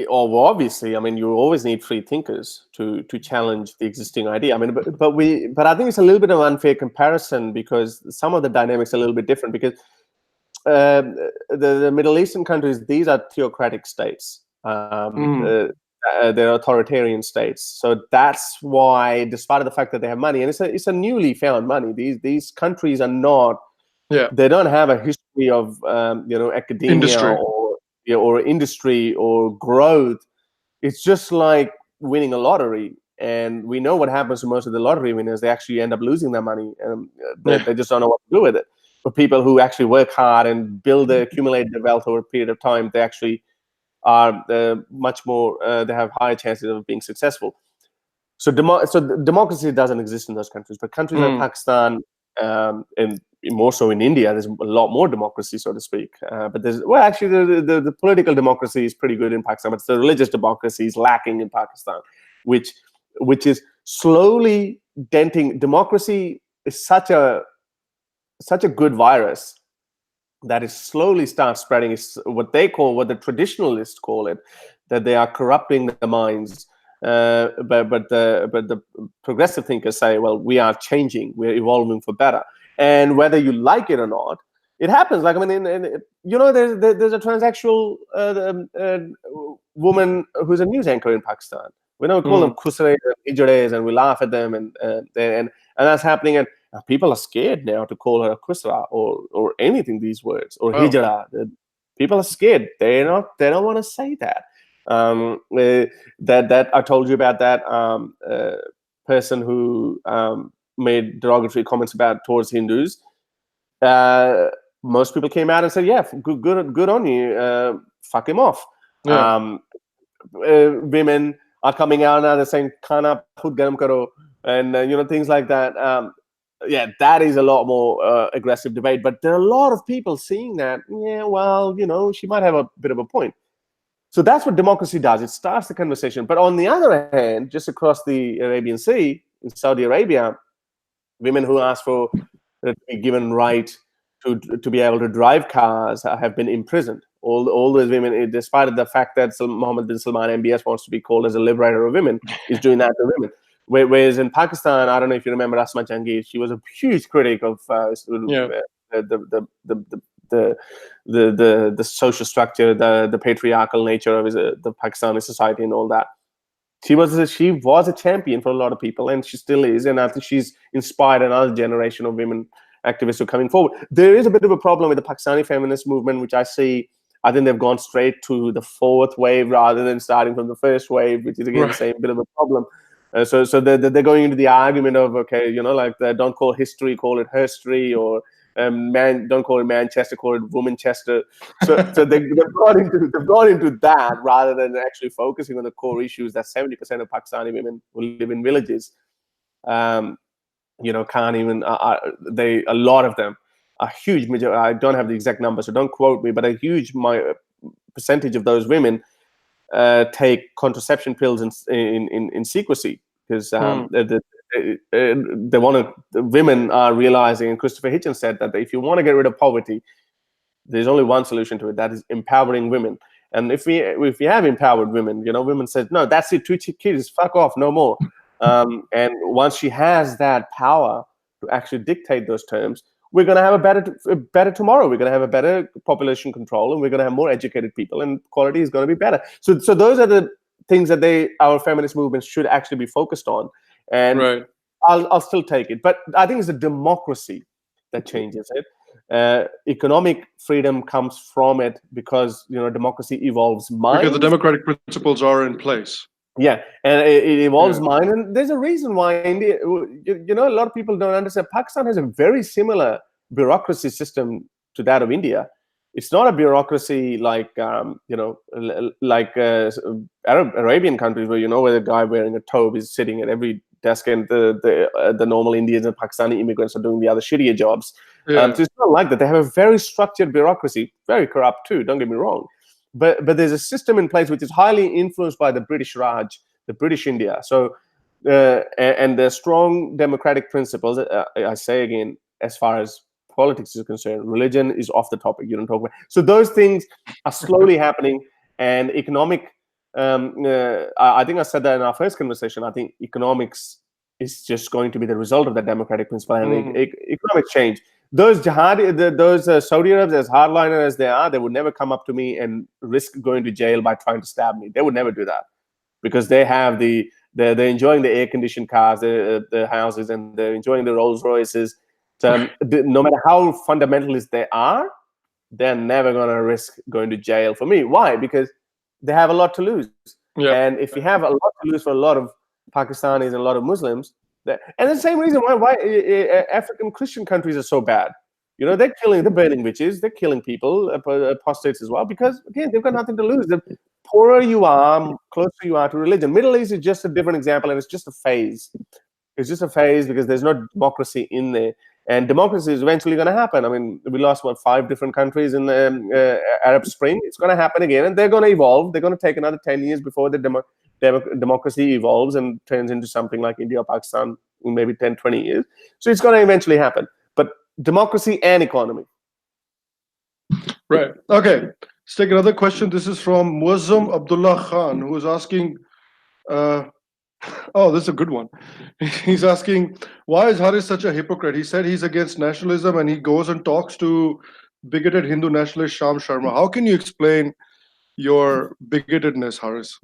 Obviously, I mean, you always need free thinkers to challenge the existing idea. I mean, but I think it's a little bit of an unfair comparison because some of the dynamics are a little bit different. Because the Middle Eastern countries, these are theocratic states. They're authoritarian states. So that's why, despite the fact that they have money, and it's a newly found money, these countries are not. Yeah. They don't have a history of academia industry. or industry or growth. It's just like winning a lottery, and we know what happens to most of the lottery winners. They actually end up losing their money, and they just don't know what to do with it. But people who actually work hard and accumulate their wealth over a period of time, they actually are much more. They have higher chances of being successful. So democracy doesn't exist in those countries, but countries like Pakistan and more so in India, there's a lot more democracy, so to speak. But the political democracy is pretty good in Pakistan, but the religious democracy is lacking in Pakistan, which is slowly denting. Democracy is such a good virus that it slowly starts spreading. It's what the traditionalists call it, that they are corrupting the minds. But the progressive thinkers say, well, we are changing, we're evolving for better. And whether you like it or not, it happens. Like, I mean, there's a transsexual woman who's a news anchor in Pakistan. We don't call them khusre and ijades, and we laugh at them, and that's happening. And people are scared now to call her a khusra or anything, these words, or hijra. People are scared. They don't want to say that. That I told you about that person who made derogatory comments towards Hindus. Most people came out and said, "Yeah, good on you. Fuck him off." Yeah. Women are coming out now. They're saying "Khana khud garam karo," and things like that. That is a lot more aggressive debate. But there are a lot of people seeing that. Yeah, well, she might have a bit of a point. So that's what democracy does. It starts the conversation. But on the other hand, just across the Arabian Sea, in Saudi Arabia, women who ask for to be given right to be able to drive cars have been imprisoned. All those women, despite the fact that Mohammed bin Salman MBS wants to be called as a liberator of women, is doing that to women. Whereas in Pakistan, I don't know if you remember Asma Jahangir, she was a huge critic of Yeah. the social structure, the patriarchal nature of the Pakistani society and all that. She was a champion for a lot of people, and she still is. And I think she's inspired another generation of women activists who are coming forward. There is a bit of a problem with the Pakistani feminist movement, which I see. I think they've gone straight to the fourth wave rather than starting from the first wave, which is again the same bit of a problem. So they're going into the argument of, okay, like don't call history, call it herstory, or don't call it Manchester, call it Womanchester. So they've gone into that rather than actually focusing on the core issues that 70% of Pakistani women who live in villages, can't even. A lot of them, a huge majority. I don't have the exact number, so don't quote me, but a huge percentage of those women take contraception pills in secrecy because they want to. The women are realizing, and Christopher Hitchens said that if you want to get rid of poverty, there's only one solution to it. That is empowering women. And if we have empowered women, women said, no, that's it. 2 kids, fuck off, no more. And once she has that power to actually dictate those terms, we're going to have a better tomorrow. We're going to have a better population control, and we're going to have more educated people, and quality is going to be better. So those are the things that our feminist movements should actually be focused on. And Right. I'll still take it. But I think it's the democracy that changes it. Economic freedom comes from it because democracy evolves minds. Because the democratic principles are in place. Yeah, and it evolves mind, and there's a reason why India. A lot of people don't understand. Pakistan has a very similar bureaucracy system to that of India. It's not a bureaucracy like Arabian countries where the guy wearing a tobe is sitting at every desk, and the normal Indians and Pakistani immigrants are doing the other shittier jobs. So it's not like that. They have a very structured bureaucracy, very corrupt too. Don't get me wrong. But there's a system in place which is highly influenced by the British Raj, the British India. So and the strong democratic principles. I say again, as far as politics is concerned, religion is off the topic. You don't talk about. So those things are slowly happening, and economic. I think I said that in our first conversation. I think economics is just going to be the result of that democratic principle and economic change. Those jihadi, those Saudi Arabs, as hardliner as they are, they would never come up to me and risk going to jail by trying to stab me. They would never do that because they have they're enjoying the air-conditioned cars, the houses, and they're enjoying the Rolls Royces. So, no matter how fundamentalist they are, they're never going to risk going to jail for me. Why? Because they have a lot to lose. Yep. And if you have a lot to lose for a lot of Pakistanis and a lot of Muslims, and the same reason why African Christian countries are so bad. They're burning witches, they're killing people, apostates as well, because again, they've got nothing to lose. The poorer you are, closer you are to religion. Middle East is just a different example, and it's just a phase. It's just a phase because there's no democracy in there. And democracy is eventually going to happen. I mean, we lost, 5 different countries in the Arab Spring. It's going to happen again, and they're going to evolve. They're going to take another 10 years before the democracy evolves and turns into something like India or Pakistan in maybe 10, 20 years. So it's going to eventually happen. But democracy and economy. Right. Okay. Let's take another question. This is from Muazzam Abdullah Khan, who is asking, this is a good one. He's asking, why is Haris such a hypocrite? He said he's against nationalism, and he goes and talks to bigoted Hindu nationalist Sham Sharma. How can you explain your bigotedness, Haris?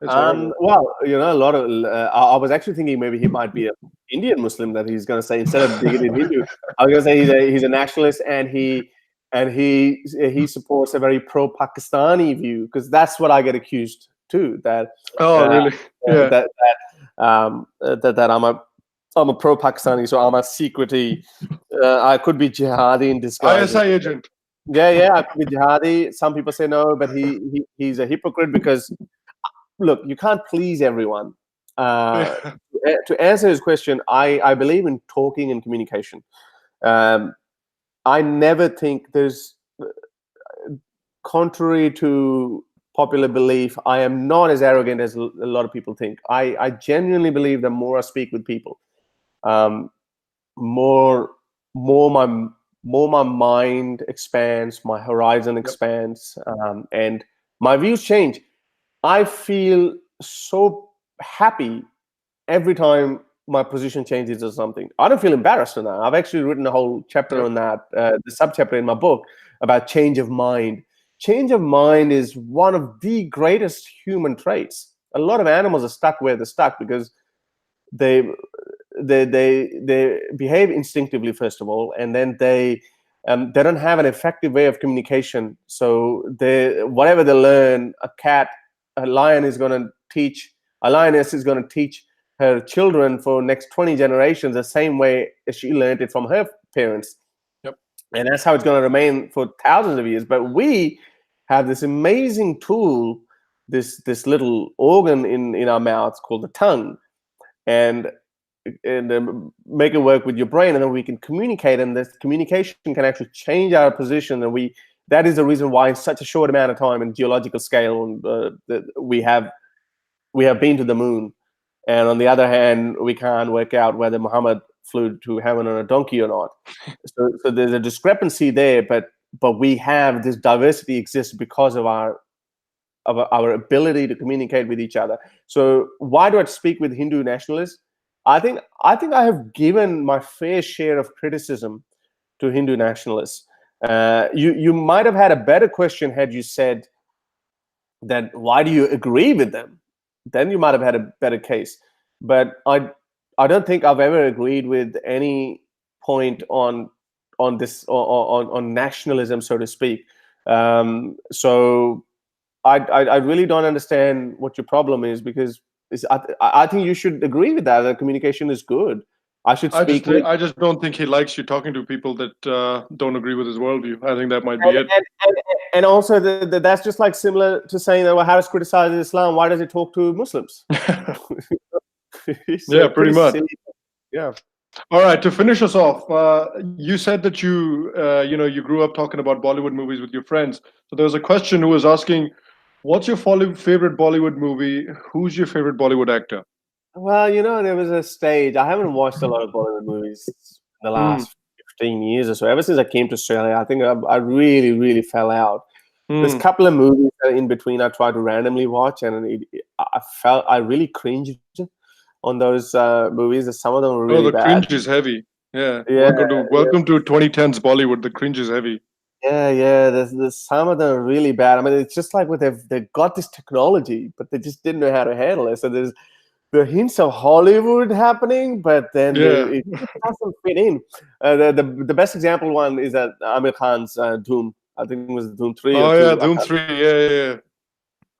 Well, a lot of. I was actually thinking maybe he might be an Indian Muslim that he's going to say instead of bigoted Hindu. I was going to say he's a nationalist, and he supports a very pro-Pakistani view, because that's what I get accused too. That really? Yeah. That I'm a pro-Pakistani, so I'm a secretly. I could be jihadi in disguise. ISI agent. Yeah, I could be jihadi. Some people say no, but he's a hypocrite because. Look, you can't please everyone. To answer his question, I believe in talking and communication. I never think there's, contrary to popular belief, I am not as arrogant as a lot of people think. I genuinely believe the more I speak with people, more my mind expands, my horizon expands, and my views change. I feel so happy every time my position changes or something, I don't feel embarrassed on that. I've actually written a whole chapter on that, the sub-chapter in my book about change of mind. Change of mind is one of the greatest human traits. A lot of animals are stuck where they're stuck because they behave instinctively, first of all, and then they don't have an effective way of communication. So whatever they learn, a lioness is going to teach her children for next 20 generations the same way as she learned it from her parents. Yep. And that's how it's going to remain for thousands of years. But we have this amazing tool, this little organ in our mouths called the tongue, and make it work with your brain, and then we can communicate, and this communication can actually change our position, and that is the reason why in such a short amount of time in geological scale we have been to the moon. And on the other hand, we can't work out whether Muhammad flew to heaven on a donkey or not. So there's a discrepancy there, but we have this diversity exists because of our ability to communicate with each other. So why do I speak with Hindu nationalists? I think I have given my fair share of criticism to Hindu nationalists. You might have had a better question had you said that why do you agree with them? Then you might have had a better case. But I don't think I've ever agreed with any point on nationalism, so to speak. So I really don't understand what your problem is, because I think you should agree with that communication is good. I just don't think he likes you talking to people that don't agree with his worldview. I think that might be it. And also that's just like similar to saying that, well, Harris criticizes Islam, why does he talk to Muslims? Yeah, pretty much. Silly. Yeah. All right, to finish us off, you said that you grew up talking about Bollywood movies with your friends. So there was a question who was asking, what's your favorite Bollywood movie? Who's your favorite Bollywood actor? Well, there was a stage. I haven't watched a lot of Bollywood movies in the last 15 years or so. Ever since I came to Australia, I think I really, really fell out. There's a couple of movies in between I tried to randomly watch, and I really cringed on those movies. Some of them were really bad. The cringe is heavy. Yeah. Welcome to 2010s Bollywood. The cringe is heavy. Yeah. There's some of them are really bad. I mean, it's just like they've got this technology, but they just didn't know how to handle it. So there's the hints of Hollywood happening, but then it doesn't fit in. The best example one is that Amir Khan's Doom. I think it was Doom 3. Oh, yeah, Doom 3. Yeah.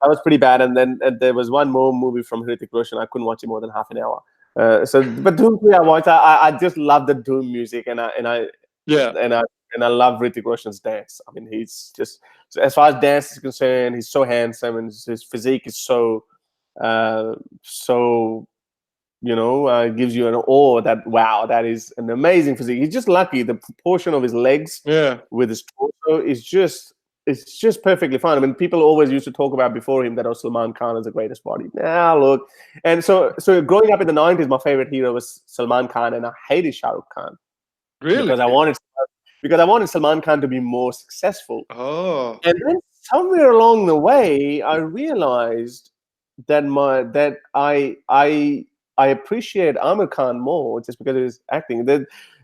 That was pretty bad. And then there was one more movie from Hrithik Roshan. I couldn't watch it more than half an hour. But Doom 3 I watched. I just love the Doom music, and I love Hrithik Roshan's dance. I mean, he's just, as far as dance is concerned, he's so handsome, and his physique is so gives you an awe that, wow, that is an amazing physique. He's just lucky. The proportion of his legs with his torso is just perfectly fine. I mean, people always used to talk about before him that Salman Khan is the greatest body. Now look, and so growing up in the 90s, my favorite hero was Salman Khan, and I hated Shah Rukh Khan. Really? Because I wanted Salman Khan to be more successful. Oh. And then somewhere along the way, I realized that I appreciate Amir Khan more just because of his acting.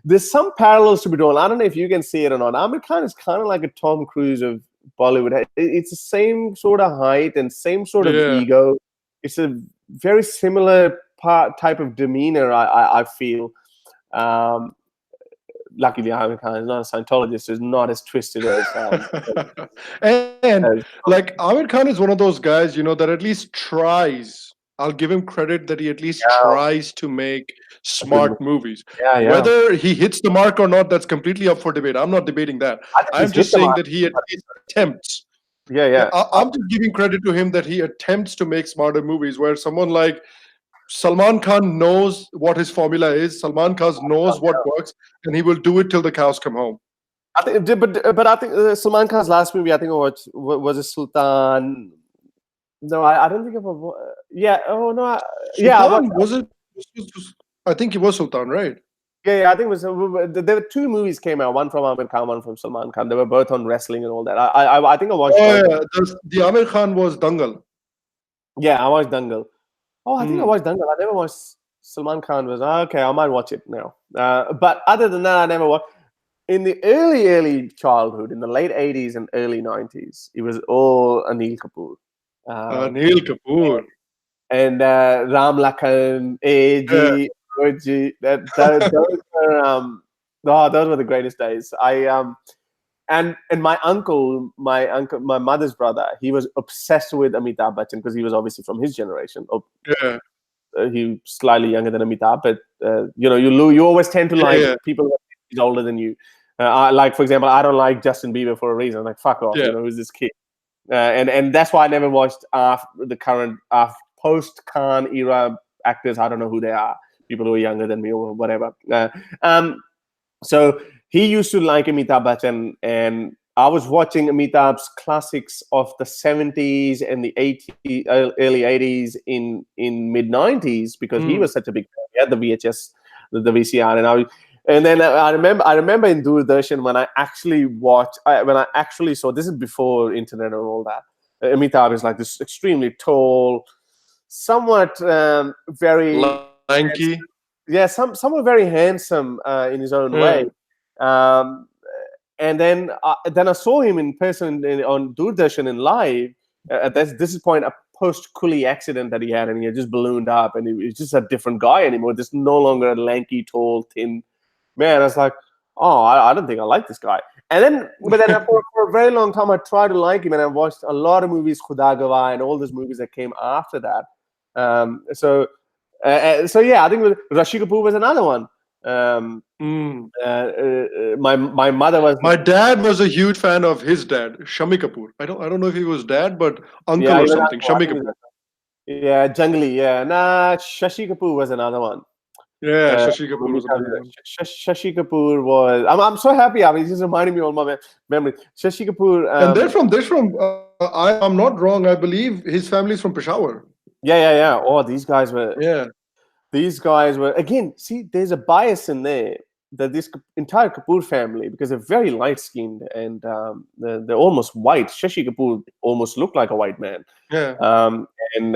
There's some parallels to be drawn. I don't know if you can see it or not. Amir Khan is kind of like a Tom Cruise of Bollywood. It's the same sort of height and same sort of ego. It's a very similar type of demeanor, I feel. Luckily, Amir Khan is not a Scientologist, so it's not as twisted as and like Amir Khan is one of those guys, that at least tries. I'll give him credit that he at least tries to make smart movies. Yeah. Whether he hits the mark or not, that's completely up for debate. I'm not debating that. I'm just saying that he at least attempts. Yeah. I'm just giving credit to him that he attempts to make smarter movies, where someone like Salman Khan knows what his formula is. Salman Khan knows what works, and he will do it till the cows come home. I think, but I think Salman Khan's last movie, I think, was a Sultan. No, I don't think of a. Yeah. Oh no. Sultan, was it? I think it was Sultan, right? Yeah. I think it was. There were two movies came out. One from Amir Khan, one from Salman Khan. They were both on wrestling and all that. I think I watched. The Amir Khan was Dangal. Yeah, I watched Dangal. Oh, I think I watched Dangal. I never watched Salman Khan was okay. I might watch it now. But other than that, I never watched. In the early childhood, in the late 80s and early 90s, it was all Anil Kapoor. Neil Kapoor. And Ram Lakhan, Yeah. AG, OG. Those were the greatest days. And my uncle, my mother's brother, he was obsessed with Amitabh Bachchan because he was obviously from his generation. Yeah. He slightly younger than Amitabh, but you always tend to like people who are older than you. Like, for example, I don't like Justin Bieber for a reason. Like, fuck off, who's this kid? And that's why I never watched the current post Khan era actors. I don't know who they are. People who are younger than me or whatever. So he used to like Amitabh Bachchan, and I was watching Amitabh's classics of the 70s and the 80s, early 80s in mid 90s because he was such a big fan. He had the VHS, the VCR, and then I remember in Doordarshan when I actually saw, this is before internet and all that. Amitabh is like this extremely tall, somewhat very lanky. Somewhat very handsome in his own way. And then I saw him in person on Doordarshan in live. At this point, a post-Kuli accident that he had, and he had just ballooned up, and he was just a different guy anymore. Just no longer a lanky, tall, thin man. I was like, oh, I don't think I like this guy. And then, but then for a very long time, I tried to like him, and I watched a lot of movies, Khuda Gawai, and all those movies that came after that. So yeah, I think Rishi Kapoor was another one. My mother was. My dad was a huge fan of his dad, Shami Kapoor. I don't know if he was dad, but uncle or something. Shami Kapoor. Yeah, Jungli. Yeah, Shashi Kapoor was another one. Yeah, Shashi Kapoor was another one. Shashi Kapoor was. I'm so happy. I mean, it just reminded me of all my memory. Shashi Kapoor. And they're from. I'm not wrong. I believe his family's from Peshawar. Yeah. Oh, these guys were. Yeah. These guys were, again, see, there's a bias in there that this entire Kapoor family, because they're very light-skinned and they're almost white. Shashi Kapoor almost looked like a white man. Yeah. And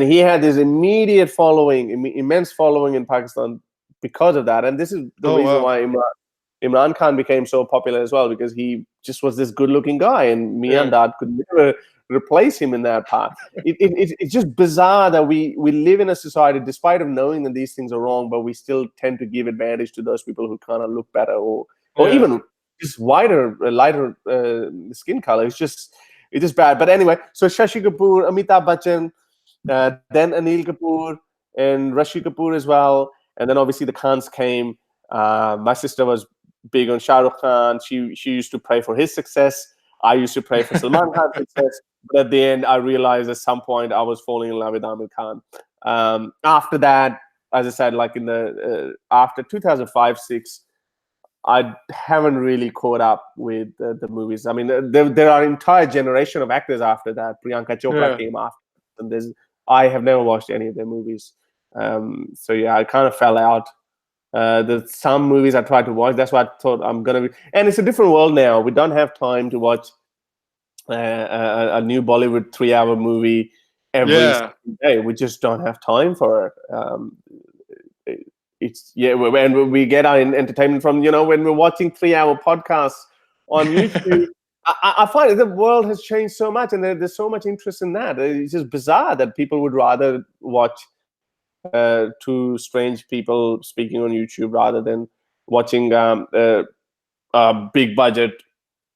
he had this immediate following, immense following in Pakistan because of that. And this is the reason why Imran Khan became so popular as well, because he just was this good-looking guy, and Mian Dad could never replace him in that part. It's just bizarre that we live in a society, despite of knowing that these things are wrong, but we still tend to give advantage to those people who kind of look better or even just lighter skin color. It's just bad. But anyway, so Shashi Kapoor, Amitabh Bachchan, then Anil Kapoor and Rishi Kapoor as well, and then obviously the Khans came. My sister was big on Shah Rukh Khan. She used to pray for his success. I used to pray for Salman Khan's success. But at the end, I realized at some point I was falling in love with Amir Khan. After that, as I said, like in the after 2005-06, I haven't really caught up with the movies. I mean, there are an entire generation of actors after that. Priyanka Chopra came after, and I have never watched any of their movies. So yeah, I kind of fell out. There's some movies I tried to watch. That's why I thought I'm gonna be. And it's a different world now. We don't have time to watch a new Bollywood 3-hour movie every day. We just don't have time for it. When we get our entertainment from, when we're watching 3-hour podcasts on YouTube. I find that the world has changed so much, and there's so much interest in that. It's just bizarre that people would rather watch two strange people speaking on YouTube rather than watching a big budget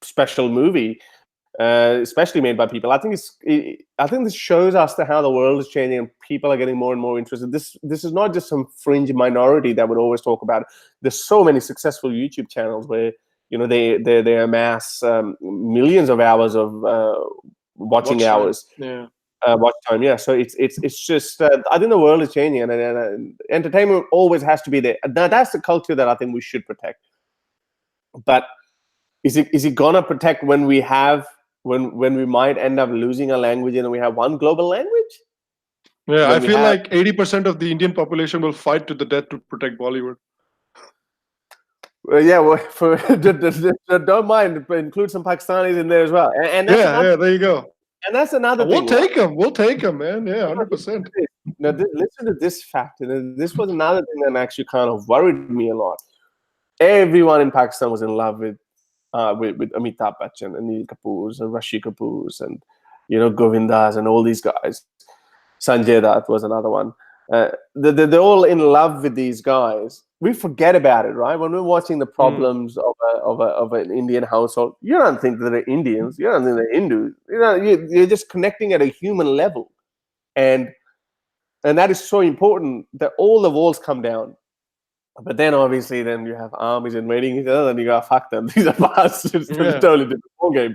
special movie, especially made by people. I think this shows us how the world is changing, and people are getting more and more interested. This is not just some fringe minority that would always talk about it. There's so many successful YouTube channels where they amass millions of hours of watching hours. Watch time, so it's just I think the world is changing, and entertainment always has to be there. Now that's the culture that I think we should protect. But is it gonna protect when we might end up losing a language and we have one global language? Yeah, I feel like 80% of the Indian population will fight to the death to protect Bollywood. Don't mind, include some Pakistanis in there as well. And there you go. And that's another thing. We'll take them, man. Yeah, 100%. Now, listen to this fact. And this was another thing that actually kind of worried me a lot. Everyone in Pakistan was in love with Amitabh Bachchan and Anil Kapoor's and Rashi Kapoor's and Govindas and all these guys. Sanjay Dutt was another one. They're all in love with these guys. We forget about it, right? When we're watching the problems of an Indian household, you don't think that they're Indians. You don't think they're Hindus. You're just connecting at a human level, and that is so important that all the walls come down. But then obviously, then you have armies invading each other, and you gotta fuck them. These are bastards. It's a totally different ballgame.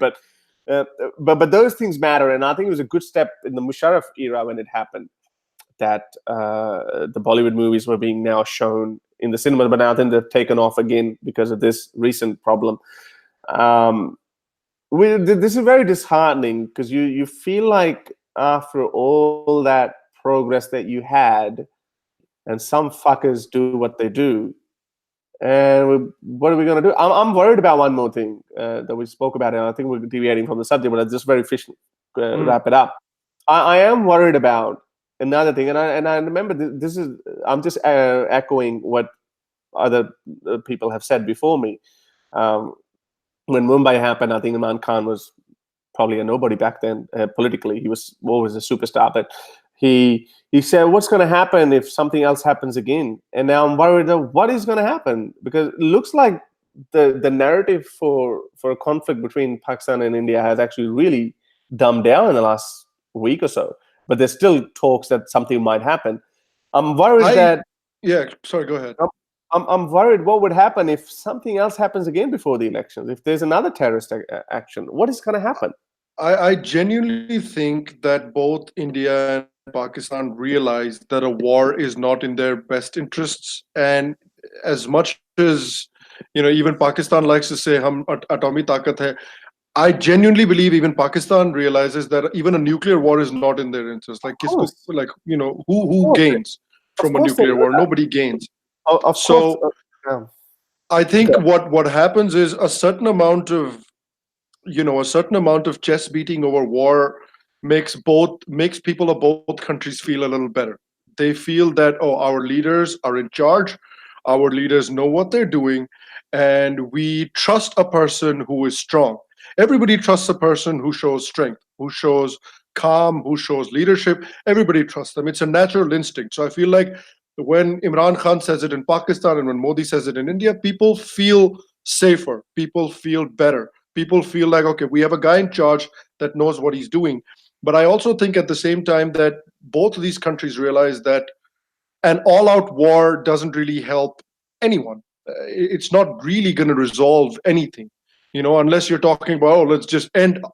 But those things matter, and I think it was a good step in the Musharraf era when it happened that the Bollywood movies were being now shown in the cinema. But now I think they've taken off again because of this recent problem. This is very disheartening because you feel like after all that progress that you had, and some fuckers do what they do. And what are we going to do? I'm worried about one more thing that we spoke about, and I think we're deviating from the subject, but I just very efficiently wrap it up. I am worried about another thing, and I remember this is, I'm just echoing what other people have said before me. When Mumbai happened, I think Imran Khan was probably a nobody back then politically. He was always a superstar, but he said, what's going to happen if something else happens again? And now I'm worried of what is going to happen, because it looks like the narrative for a conflict between Pakistan and India has actually really dumbed down in the last week or so. But there's still talks that something might happen. I'm worried that... Yeah, sorry, go ahead. I'm worried what would happen if something else happens again before the elections. If there's another terrorist action, what is going to happen? I genuinely think that both India and Pakistan realize that a war is not in their best interests. And as much as, even Pakistan likes to say, hum atomic taqat hai, I genuinely believe even Pakistan realizes that even a nuclear war is not in their interest. Like, who gains from a nuclear war? Nobody gains. I think what happens is a certain amount of chess beating over war makes people of both countries feel a little better. They feel that, our leaders are in charge, our leaders know what they're doing, and we trust a person who is strong. Everybody trusts a person who shows strength, who shows calm, who shows leadership. Everybody trusts them. It's a natural instinct. So I feel like when Imran Khan says it in Pakistan and when Modi says it in India, people feel safer, people feel better. People feel like, okay, we have a guy in charge that knows what he's doing. But I also think at the same time that both of these countries realize that an all-out war doesn't really help anyone. It's not really going to resolve anything, unless you're talking about, let's just end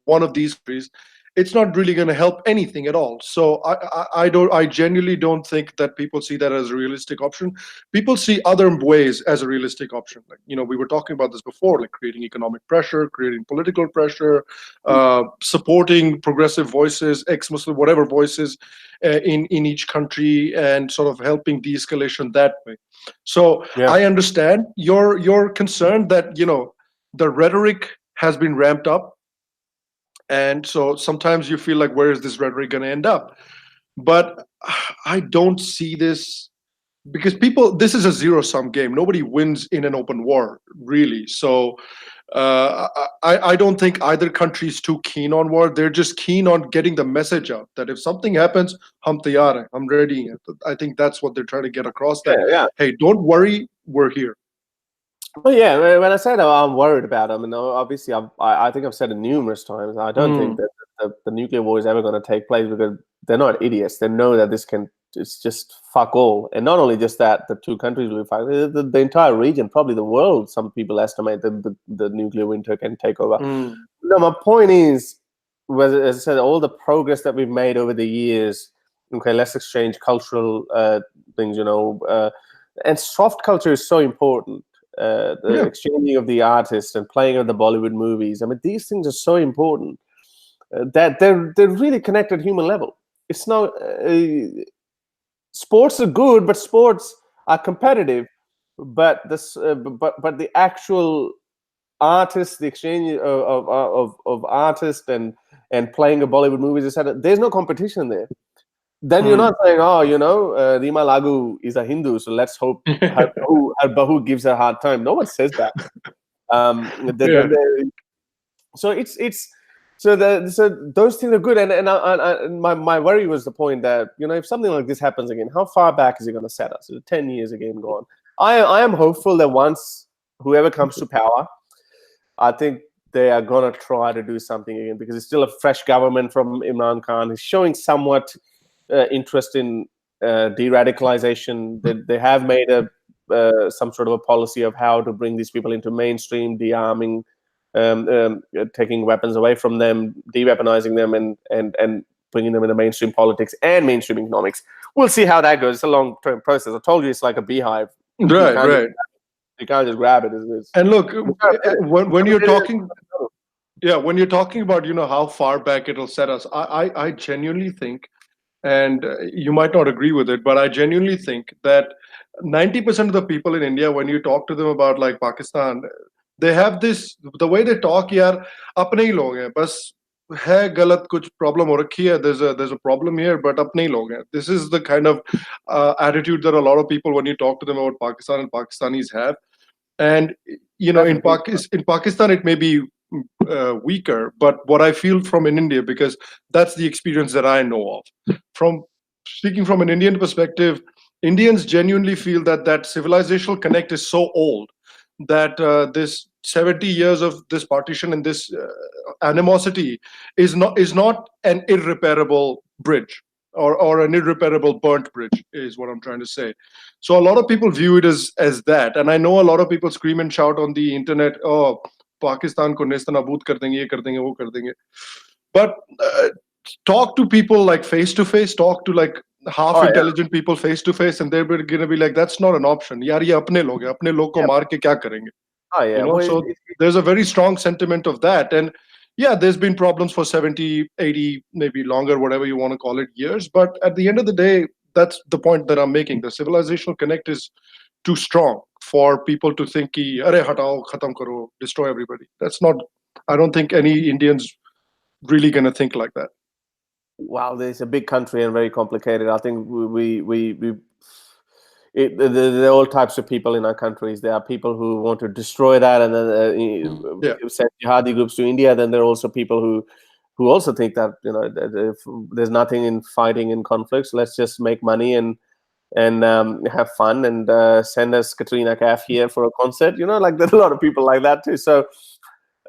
one of these countries. It's not really going to help anything at all. So I genuinely don't think that people see that as a realistic option. People see other ways as a realistic option. Like, we were talking about this before, like creating economic pressure, creating political pressure, supporting progressive voices, ex-Muslim, whatever voices in each country, and sort of helping de-escalation that way. So I understand your concern that, the rhetoric has been ramped up. And so sometimes you feel like, where is this rhetoric going to end up? But I don't see this, because this is a zero-sum game. Nobody wins in an open war, really. So I don't think either country is too keen on war. They're just keen on getting the message out that if something happens, hum taiyar hai, I'm ready. I think that's what they're trying to get across. That, hey, don't worry, we're here. Well, yeah, when I said I'm worried about them, and obviously I think I've said it numerous times, I don't think that the nuclear war is ever going to take place, because they're not idiots. They know that it's just fuck all. And not only just that, the two countries will fight, the entire region, probably the world, some people estimate that the nuclear winter can take over. No, my point is, as I said, all the progress that we've made over the years, okay, let's exchange cultural things, and soft culture is so important. The exchanging of the artists and playing of the Bollywood movies. I mean, these things are so important that they're really connected at human level. It's not sports are good, but sports are competitive. But the actual artists, the exchange of artists and playing of Bollywood movies, etc. There's no competition there. then you're not saying, oh, Rima Lagu is a Hindu, so let's hope her bahu gives her a hard time. No one says that. Yeah. So so those things are good, and my worry was the point that if something like this happens again, how far back is it going to set us? 10 years again gone. I am hopeful that once whoever comes to power, I think they are going to try to do something again, because it's still a fresh government from Imran Khan. He's showing somewhat interest in de-radicalization. They have made some sort of a policy of how to bring these people into mainstream, de-arming, taking weapons away from them, de-weaponizing them, and bringing them into mainstream politics and mainstream economics. We'll see how that goes. It's a long-term process. I told you, it's like a beehive. Right. You can't just grab it. And look, when you're talking, when you're talking about how far back it'll set us, I genuinely think, and you might not agree with it, but I genuinely think that 90% of the people in India, when you talk to them about like Pakistan, they have this, the way they talk, yaar, apne hi log hain, bas hai galat kuch problem ho rakhi hai, there's a problem here, but apne hi log hain. This is the kind of attitude that a lot of people, when you talk to them about Pakistan and Pakistanis, have. And in Pakistan it may be weaker, but what I feel from in India, because that's the experience that I know of, from speaking from an Indian perspective, Indians genuinely feel that civilizational connect is so old that this 70 years of this partition and this animosity is not an irreparable bridge, or an irreparable burnt bridge, is what I'm trying to say. So a lot of people view it as that, and I know a lot of people scream and shout on the internet, oh, Pakistan ko nestanabood kar denge, ye kar denge, wo kar denge. But talk to people like face to face, talk to like half intelligent people face to face, and they're going to be like, that's not an option. Yaar, ye apne log hai, apne log ko maar ke kya karenge? So there's a very strong sentiment of that. And yeah, there's been problems for 70, 80, maybe longer, whatever you want to call it, years. But at the end of the day, that's the point that I'm making. The civilizational connect is too strong for people to think, ki, Are hatao, khatam karo, destroy everybody. That's not, I don't think any Indians really going to think like that. Wow, it's a big country and very complicated. I think there are all types of people in our countries. There are people who want to destroy that, and then send jihadi groups to India. Then there are also people who also think that that if there's nothing in fighting in conflicts, let's just make money and have fun and send us Katrina Kaif here for a concert. Like there's a lot of people like that too. So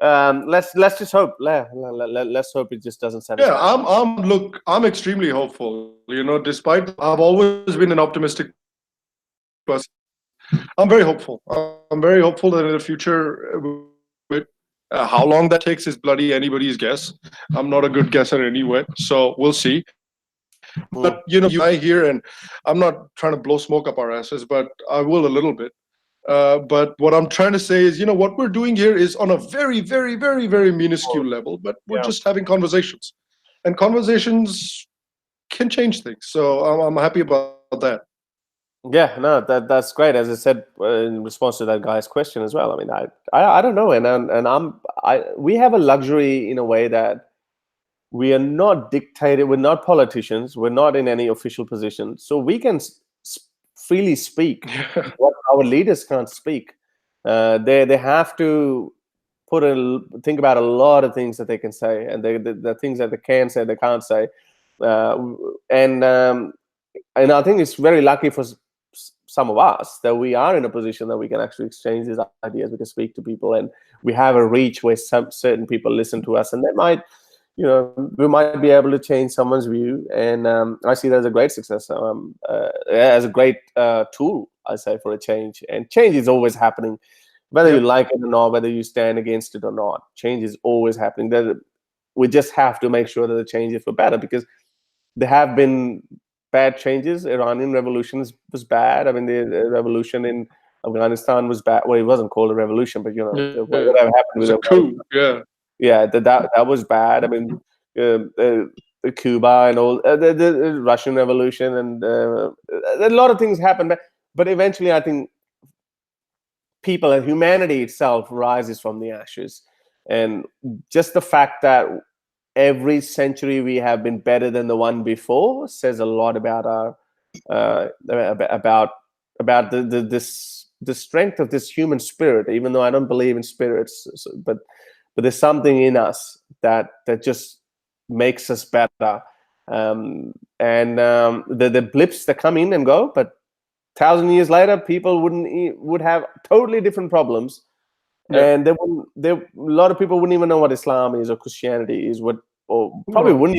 let's just hope. Let's hope it just doesn't set us back. I'm extremely hopeful. Despite I've always been an optimistic person, I'm very hopeful. I'm very hopeful that in the future, how long that takes is bloody anybody's guess. I'm not a good guesser anyway, so we'll see. But you I hear, and I'm not trying to blow smoke up our asses, but I will a little bit. But what I'm trying to say is, what we're doing here is on a very, very, very, very minuscule level, but we're just having conversations, and conversations can change things. So I'm happy about that. Yeah, no, that's great. As I said in response to that guy's question as well. I mean, I don't know, and we have a luxury in a way that we are not dictated. We're not politicians. We're not in any official position, so we can freely speak what our leaders can't speak. They have to think about a lot of things that they can say, and the things that they can say, they can't say. And I think it's very lucky for some of us that we are in a position that we can actually exchange these ideas. We can speak to people, and we have a reach where certain people listen to us, and they might, we might be able to change someone's view. And I see that as a great success, as a great tool, I say, for a change. And change is always happening, whether you like it or not, whether you stand against it or not. Change is always happening. We just have to make sure that the change is for better, because there have been bad changes. Iranian revolution was bad. I mean, the revolution in Afghanistan was bad. Well, it wasn't called a revolution, but whatever happened with a coup. Yeah, that was bad. I mean, Cuba and all the Russian Revolution, and a lot of things happened. But eventually, I think people and humanity itself rises from the ashes, and just the fact that every century we have been better than the one before says a lot about our about the strength of this human spirit. Even though I don't believe in spirits, but there's something in us that just makes us better. The blips that come in and go, but 1,000 years later, people would have totally different problems. Yeah. And a lot of people wouldn't even know what Islam is or Christianity is, probably Well, wouldn't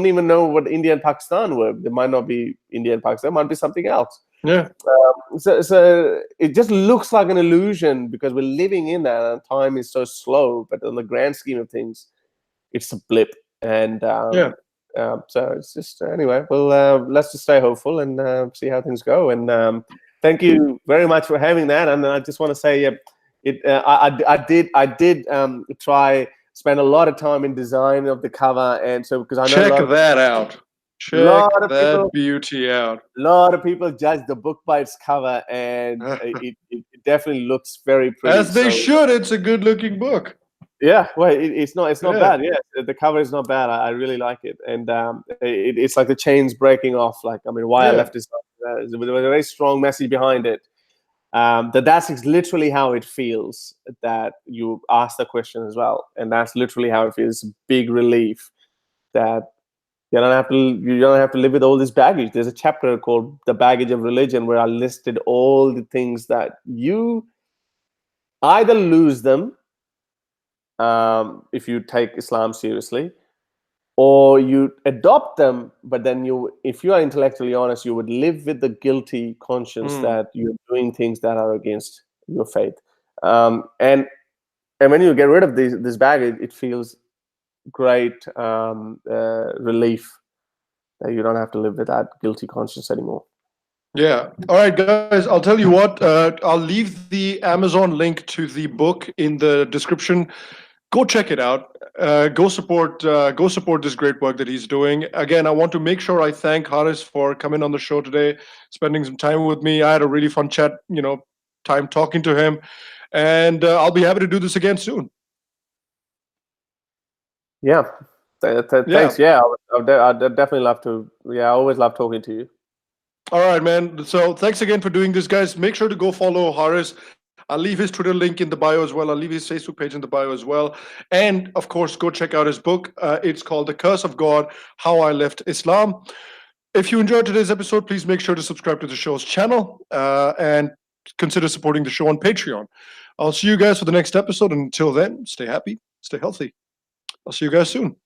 even know what India and Pakistan were. There might not be India and Pakistan, might be something else. yeah. So it just looks like an illusion because we're living in that, and time is so slow. But on the grand scheme of things, it's a blip. And so it's just anyway. Well, let's just stay hopeful and see how things go. And thank you very much for having that. And I just want to say, I did spend a lot of time in design of the cover, and so because I know Check that out. Check that beauty out. A lot of people judge the book by its cover, and it definitely looks very pretty. As they should. It's a good-looking book. Yeah, well, it's not bad. Yeah, the cover is not bad. I really like it, and it's like the chains breaking off. Like, I mean, why I left is with a very strong message behind it. That's literally how it feels that you ask the question as well, and that's literally how it feels. It's a big relief that you don't have to live with all this baggage. There's a chapter called "The Baggage of Religion" where I listed all the things that you either lose them if you take Islam seriously, or you adopt them, but then if you are intellectually honest, you would live with the guilty conscience that you're doing things that are against your faith. And when you get rid of this baggage, it feels great relief that you don't have to live with that guilty conscience anymore. Yeah. All right, guys, I'll tell you what, I'll leave the Amazon link to the book in the description. Go check it out. Go support this great work that he's doing. Again, I want to make sure I thank Haris for coming on the show today, spending some time with me. I had a really fun chat, time talking to him, and I'll be happy to do this again soon. Yeah. Thanks. Yeah, I'd definitely love to. Yeah, I always love talking to you. All right, man. So thanks again for doing this, guys. Make sure to go follow Haris. I'll leave his Twitter link in the bio as well. I'll leave his Facebook page in the bio as well. And of course, go check out his book. It's called The Curse of God, How I Left Islam. If you enjoyed today's episode, please make sure to subscribe to the show's channel and consider supporting the show on Patreon. I'll see you guys for the next episode. And until then, stay happy, stay healthy. I'll see you guys soon.